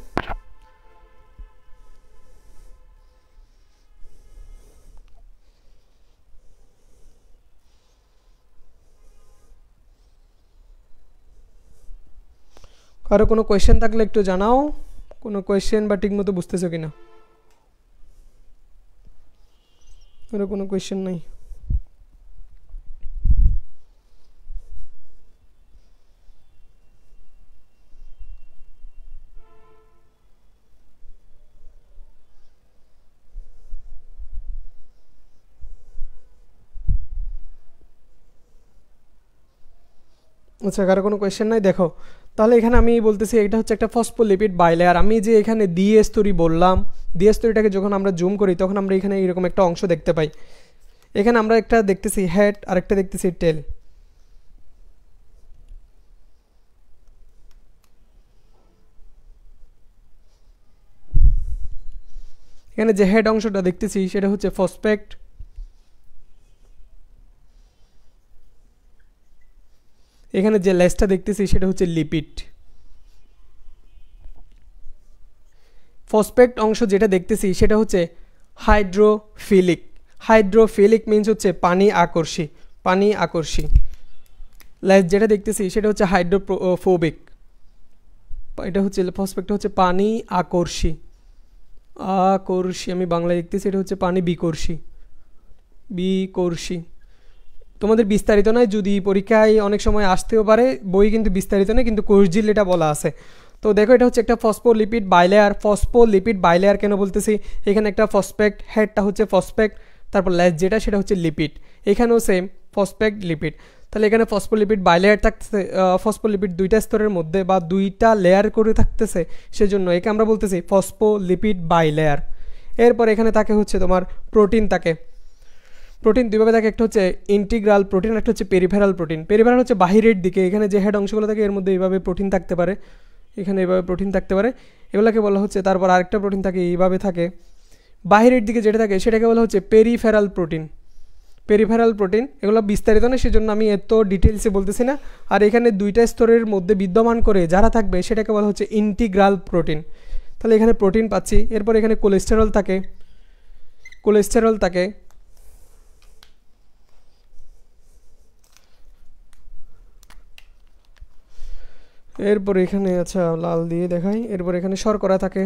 কারো কোনো কোয়েশ্চেন থাকলে একটু জানাও, কোনো কোয়েশ্চেন বা ঠিকমতো বুঝতেছো কিনা। কারো কোনো কোয়েশ্চেন নাই? আচ্ছা, কারো কোনো কোয়েশ্চেন নাই? দেখো তাহলে এখানে আমি বলতেছি এটা হচ্ছে একটা ফসফোলিপিড বাইলেয়ার। আমি যে এখানে দ্বিস্তরী বললাম, দ্বিস্তরীটাকে যখন আমরা জুম করি তখন আমরা এখানে এরকম একটা অংশ দেখতে পাই। এখানে আমরা একটা দেখতেছি হেড আর একটা দেখতেছি টেল। এখানে যে হেড অংশটা দেখতেছি সেটা হচ্ছে ফসফেট, এখানে যে লেজটা দেখতেছি সেটা হচ্ছে লিপিড। ফসফেট অংশ যেটা দেখতেছি সেটা হচ্ছে হাইড্রোফিলিক। হাইড্রোফিলিক মিন্স হচ্ছে পানি আকর্ষী, পানি আকর্ষী। লেজ যেটা দেখতেছি সেটা হচ্ছে হাইড্রোফোবিক, এটা হচ্ছে ফসফেটটা হচ্ছে পানি আকর্ষী। আকর্ষী আমি বাংলায় দেখতেছি, এটা হচ্ছে পানি বিকর্ষী, বিকর্ষী। তোমাদের বিস্তারিত নয়, যদি পরীক্ষায় অনেক সময় আসতেও পারে, বই কিন্তু বিস্তারিত নয়, কিন্তু কোষঝিল্লি এটা বলা আছে। তো দেখো এটা হচ্ছে একটা ফসফোলিপিড বাইলেয়ার। ফসফোলিপিড বাইলেয়ার কেন বলতেছি? এখানে একটা ফসফেট, হেডটা হচ্ছে ফসফেট, তারপর লেজ যেটা সেটা হচ্ছে লিপিড, এখানেও সেম ফসফেট লিপিড। তাহলে এখানে ফসফোলিপিড বাইলেয়ার থাকতেছে, ফসফোলিপিড দুইটা স্তরের মধ্যে বা দুইটা লেয়ার করে থাকতেছে, সেজন্য একে আমরা বলতেছি ফসফোলিপিড বাইলেয়ার। এরপর এখানে থাকে হচ্ছে তোমার প্রোটিন থাকে। প্রোটিন দুইভাবে থাকে, একটা হচ্ছে ইন্টিগ্রাল প্রোটিন, একটা হচ্ছে পেরিফেরাল প্রোটিন। পেরিফেরাল হচ্ছে বাহিরের দিকে, এখানে যে হেড অংশগুলো থাকে এর মধ্যে এইভাবে প্রোটিন থাকতে পারে, এখানে এইভাবে প্রোটিন থাকতে পারে, এগুলোকে বলা হচ্ছে। তারপর আরেকটা প্রোটিন থাকে এইভাবে থাকে, বাহিরের দিকে যেটা থাকে সেটাকে বলা হচ্ছে পেরিফেরাল প্রোটিন। পেরিফেরাল প্রোটিন এগুলো বিস্তারিত না, সেজন্য আমি এত ডিটেলসে বলতেছি না। আর এখানে দুইটা স্তরের মধ্যে বিদ্যমান করে যারা থাকবে সেটাকে বলা হচ্ছে ইন্টিগ্রাল প্রোটিন। তাহলে এখানে প্রোটিন পাচ্ছি। এরপর এখানে কোলেস্টেরল থাকে, কোলেস্টেরল থাকে। এরপর এখানে আচ্ছা লাল দিয়ে দেখাই, এরপর এখানে শর্করা থাকে,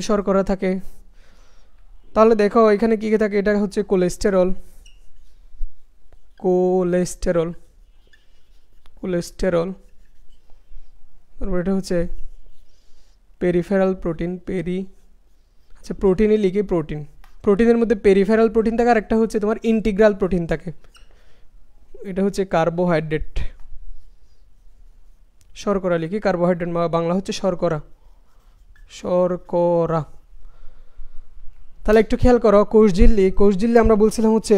শর্করা থাকে। তাহলে দেখো এখানে কী কী থাকে, এটা হচ্ছে কোলেস্টেরল, কোলেস্টেরল, কোলেস্টেরল। তারপর এটা হচ্ছে পেরিফেরাল প্রোটিন, পেরি। আচ্ছা প্রোটিনে লিখি প্রোটিন, প্রোটিনের মধ্যে পেরিফেরাল প্রোটিন থাকে আর একটা হচ্ছে তোমার ইন্টিগ্রাল প্রোটিন থাকে, এটা হচ্ছে কার্বোহাইড্রেট। শর্করা লিখি, কার্বোহাইড্রেট বাংলা হচ্ছে শর্করা, শর্করা। তাহলে একটু খেয়াল করো, কোষঝিল্লি, কোষঝিল্লি আমরা বলছিলাম হচ্ছে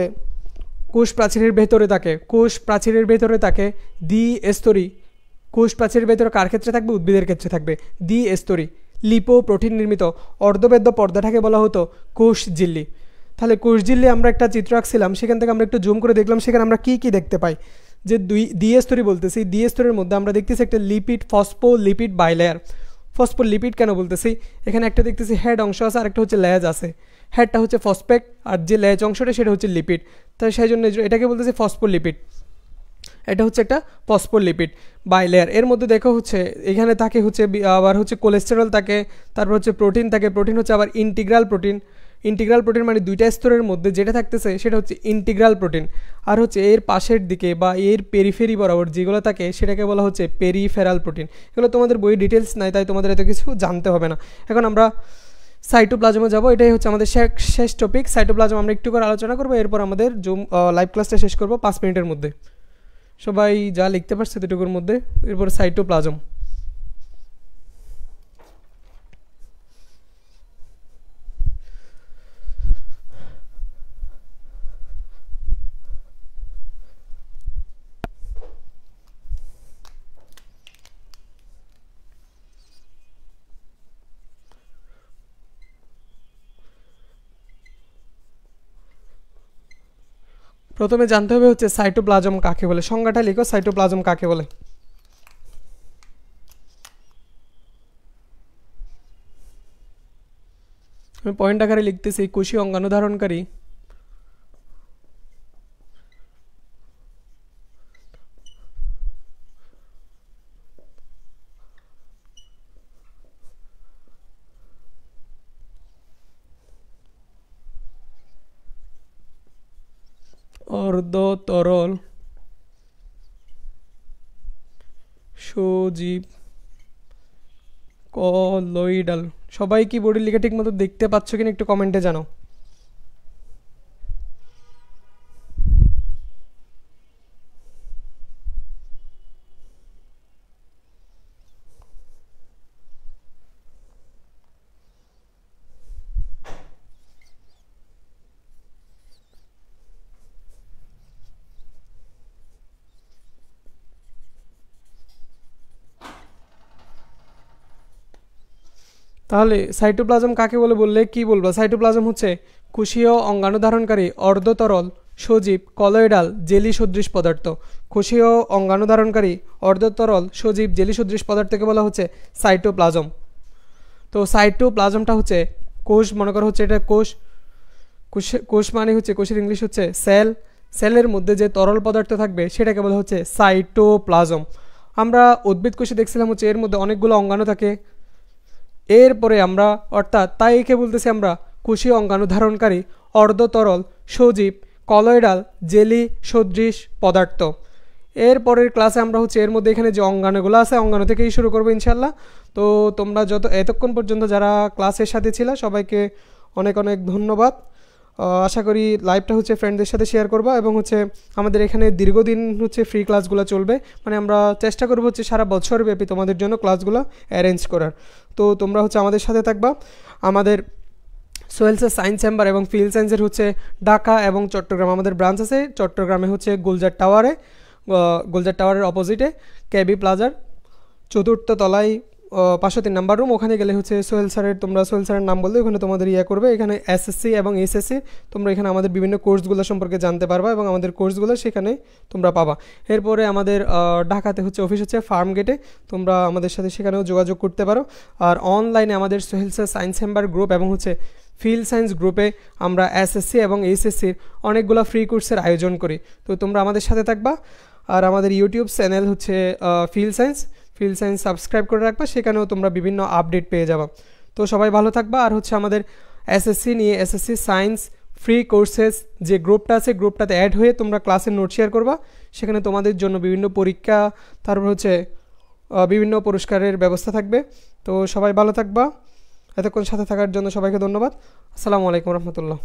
কোষ প্রাচীরের ভেতরে থাকে, কোষ প্রাচীরের ভেতরে থাকে দ্বিস্তরী। কোষ প্রাচীরের ভেতরে কার ক্ষেত্রে থাকবে? উদ্ভিদের ক্ষেত্রে থাকবে দ্বিস্তরী লিপো প্রোটিন নির্মিত অর্ধবেদ্য পর্দাটাকে বলা হতো কোষঝিল্লি। তাহলে কোষঝিল্লি আমরা একটা চিত্র আঁকছিলাম, সেখান থেকে আমরা একটু জুম করে দেখলাম সেখানে আমরা কী কী দেখতে পাই। যে দ্বিস্তরী বলতেছি, দ্বিস্তরের মধ্যে আমরা দেখতেছি একটা লিপিড, ফসফোলিপিড বাইলেয়ার। ফসফোলিপিড কেন বলতেছি? এখানে একটা দেখতেছি হেড অংশ আছে আর একটা হচ্ছে লেজ আছে। হেডটা হচ্ছে ফসফেট আর যে লেজ অংশটা সেটা হচ্ছে লিপিড, তাই সেই জন্য এটাকে বলতেছি ফসফোলিপিড। এটা হচ্ছে একটা ফসফোলিপিড বাইলেয়ার। এর মধ্যে দেখো হচ্ছে এখানে থাকে হচ্ছে আবার হচ্ছে কোলেস্টেরল থাকে, তারপর হচ্ছে প্রোটিন থাকে, প্রোটিন হচ্ছে আবার ইন্টিগ্রাল প্রোটিন। ইন্টিগ্রাল প্রোটিন মানে দুইটা স্তরের মধ্যে যেটা থাকতেছে সেটা হচ্ছে ইন্টিগ্রাল প্রোটিন। আর হচ্ছে এর পাশের দিকে বা এর পেরিফেরি বরাবর যেগুলো থাকে সেটাকে বলা হচ্ছে পেরিফেরাল প্রোটিন। এগুলো তোমাদের বই ডিটেলস নাই, তাই তোমাদের এত কিছু জানতে হবে না। এখন আমরা সাইটোপ্লাজমে যাব, এটাই হচ্ছে আমাদের শেষ টপিক। সাইটোপ্লাজম আমরা একটু করে আলোচনা করবো, এরপর আমাদের জুম লাইভ ক্লাসটা শেষ করবো 5 মিনিটের মধ্যে। সবাই যা লিখতে পারছে দুটুকুর মধ্যে। এরপর সাইটোপ্লাজম, প্রথমে জানতে হবে হচ্ছে সাইটোপ্লাজম কাকে বলে। সংজ্ঞাটা লিখো, সাইটোপ্লাজম কাকে বলে। আমি পয়েন্ট আকারে লিখতেছি, কোষীয় অঙ্গাণু ধারণকারী অর্ধতরল সজীব কলয়েডাল। সবাই কি বোর্ডে লিখে ঠিক মতো দেখতে পাচ্ছ কিনা একটু কমেন্টে জানাও। তাহলে সাইটোপ্লাজম কাকে বলে বললে কি বলবো? সাইটোপ্লাজম হচ্ছে কোষীয় অঙ্গাণু ধারণকারী অর্ধতরল সজীব কলয়েডাল জেলি সদৃশ পদার্থ। কোষীয় অঙ্গাণু ধারণকারী অর্ধতরল সজীব জেলি সদৃশ পদার্থকে বলা হচ্ছে সাইটোপ্লাজম। তো সাইটোপ্লাজমটা হচ্ছে কোষ, মনে করো হচ্ছে এটা কোষ। কোষ মানে হচ্ছে, কোষের ইংলিশ হচ্ছে সেল। সেলের মধ্যে যে তরল পদার্থ থাকবে সেটাকে বলা হচ্ছে সাইটোপ্লাজম। আমরা উদ্ভিদ কোষে দেখছিলাম হচ্ছে এর মধ্যে অনেকগুলো অঙ্গাণু থাকে। এরপরে আমরা অর্থাৎ তাই একে বলতেছি আমরা কোষীয় অঙ্গাণু ধারণকারী অর্ধতরল সজীব কলয়েডাল জেলি সদৃশ পদার্থ। এরপরের ক্লাসে আমরা হচ্ছে এর মধ্যে এখানে যে অঙ্গাণুগুলো আছে অঙ্গাণু থেকেই শুরু করবো ইনশাল্লাহ। তো তোমরা এতক্ষণ পর্যন্ত যারা ক্লাসের সাথে ছিলা সবাইকে অনেক অনেক ধন্যবাদ। আশা করি লাইভটা হচ্ছে ফ্রেন্ডদের সাথে শেয়ার করবা এবং হচ্ছে আমাদের এখানে দীর্ঘদিন হচ্ছে ফ্রি ক্লাসগুলো চলবে, মানে আমরা চেষ্টা করবো হচ্ছে সারা বছর ব্যাপী তোমাদের জন্য ক্লাসগুলো অ্যারেঞ্জ করার। তো তোমরা হচ্ছে আমাদের সাথে থাকবা। আমাদের সোহেলসের সায়েন্স চেম্বার এবং ফিল্ড সায়েন্সের হচ্ছে ঢাকা এবং চট্টগ্রাম আমাদের ব্রাঞ্চ আছে। চট্টগ্রামে হচ্ছে গুলজার টাওয়ারের অপোজিটে কেবি প্লাজার 4র্থ তলায় 503 নাম্বার রুম। ওখানে গেলে হচ্ছে সোহেল স্যারের নাম বললে ওখানে তোমাদের করবে। এখানে এসএসসি এবং এসএসসি তোমরা এখানে আমাদের বিভিন্ন কোর্সগুলো সম্পর্কে জানতে পারবা এবং আমাদের কোর্সগুলো সেখানে তোমরা পাবা। এরপরে আমাদের ঢাকাতে হচ্ছে অফিস হচ্ছে ফার্ম গেটে, তোমরা আমাদের সাথে সেখানেও যোগাযোগ করতে পারো। আর অনলাইনে আমাদের Sohel sir science chamber group এবং হচ্ছে ফিল্ড সায়েন্স গ্রুপে আমরা এসএসসি এবং এইচএসসির অনেকগুলো ফ্রি কোর্সের আয়োজন করি। তো তোমরা আমাদের সাথে থাকবা। আর আমাদের ইউটিউব চ্যানেল হচ্ছে ফিল্ড সায়েন্স সাবস্ক্রাইব করে রাখবা, সেখানেও তোমরা বিভিন্ন আপডেট পেয়ে যাবা। তো সবাই ভালো থাকবা। আর হচ্ছে আমাদের এসএসসি সায়েন্স ফ্রি কোর্সেস যে গ্রুপটা আছে গ্রুপটাতে অ্যাড হয়ে তোমরা ক্লাসের নোট শেয়ার করবা। সেখানে তোমাদের জন্য বিভিন্ন পরীক্ষা, তারপর হচ্ছে বিভিন্ন পুরস্কারের ব্যবস্থা থাকবে। তো সবাই ভালো থাকবা। এতক্ষণ সাথে থাকার জন্য সবাইকে ধন্যবাদ। আসসালামু আলাইকুম রহমতুল্লাহ।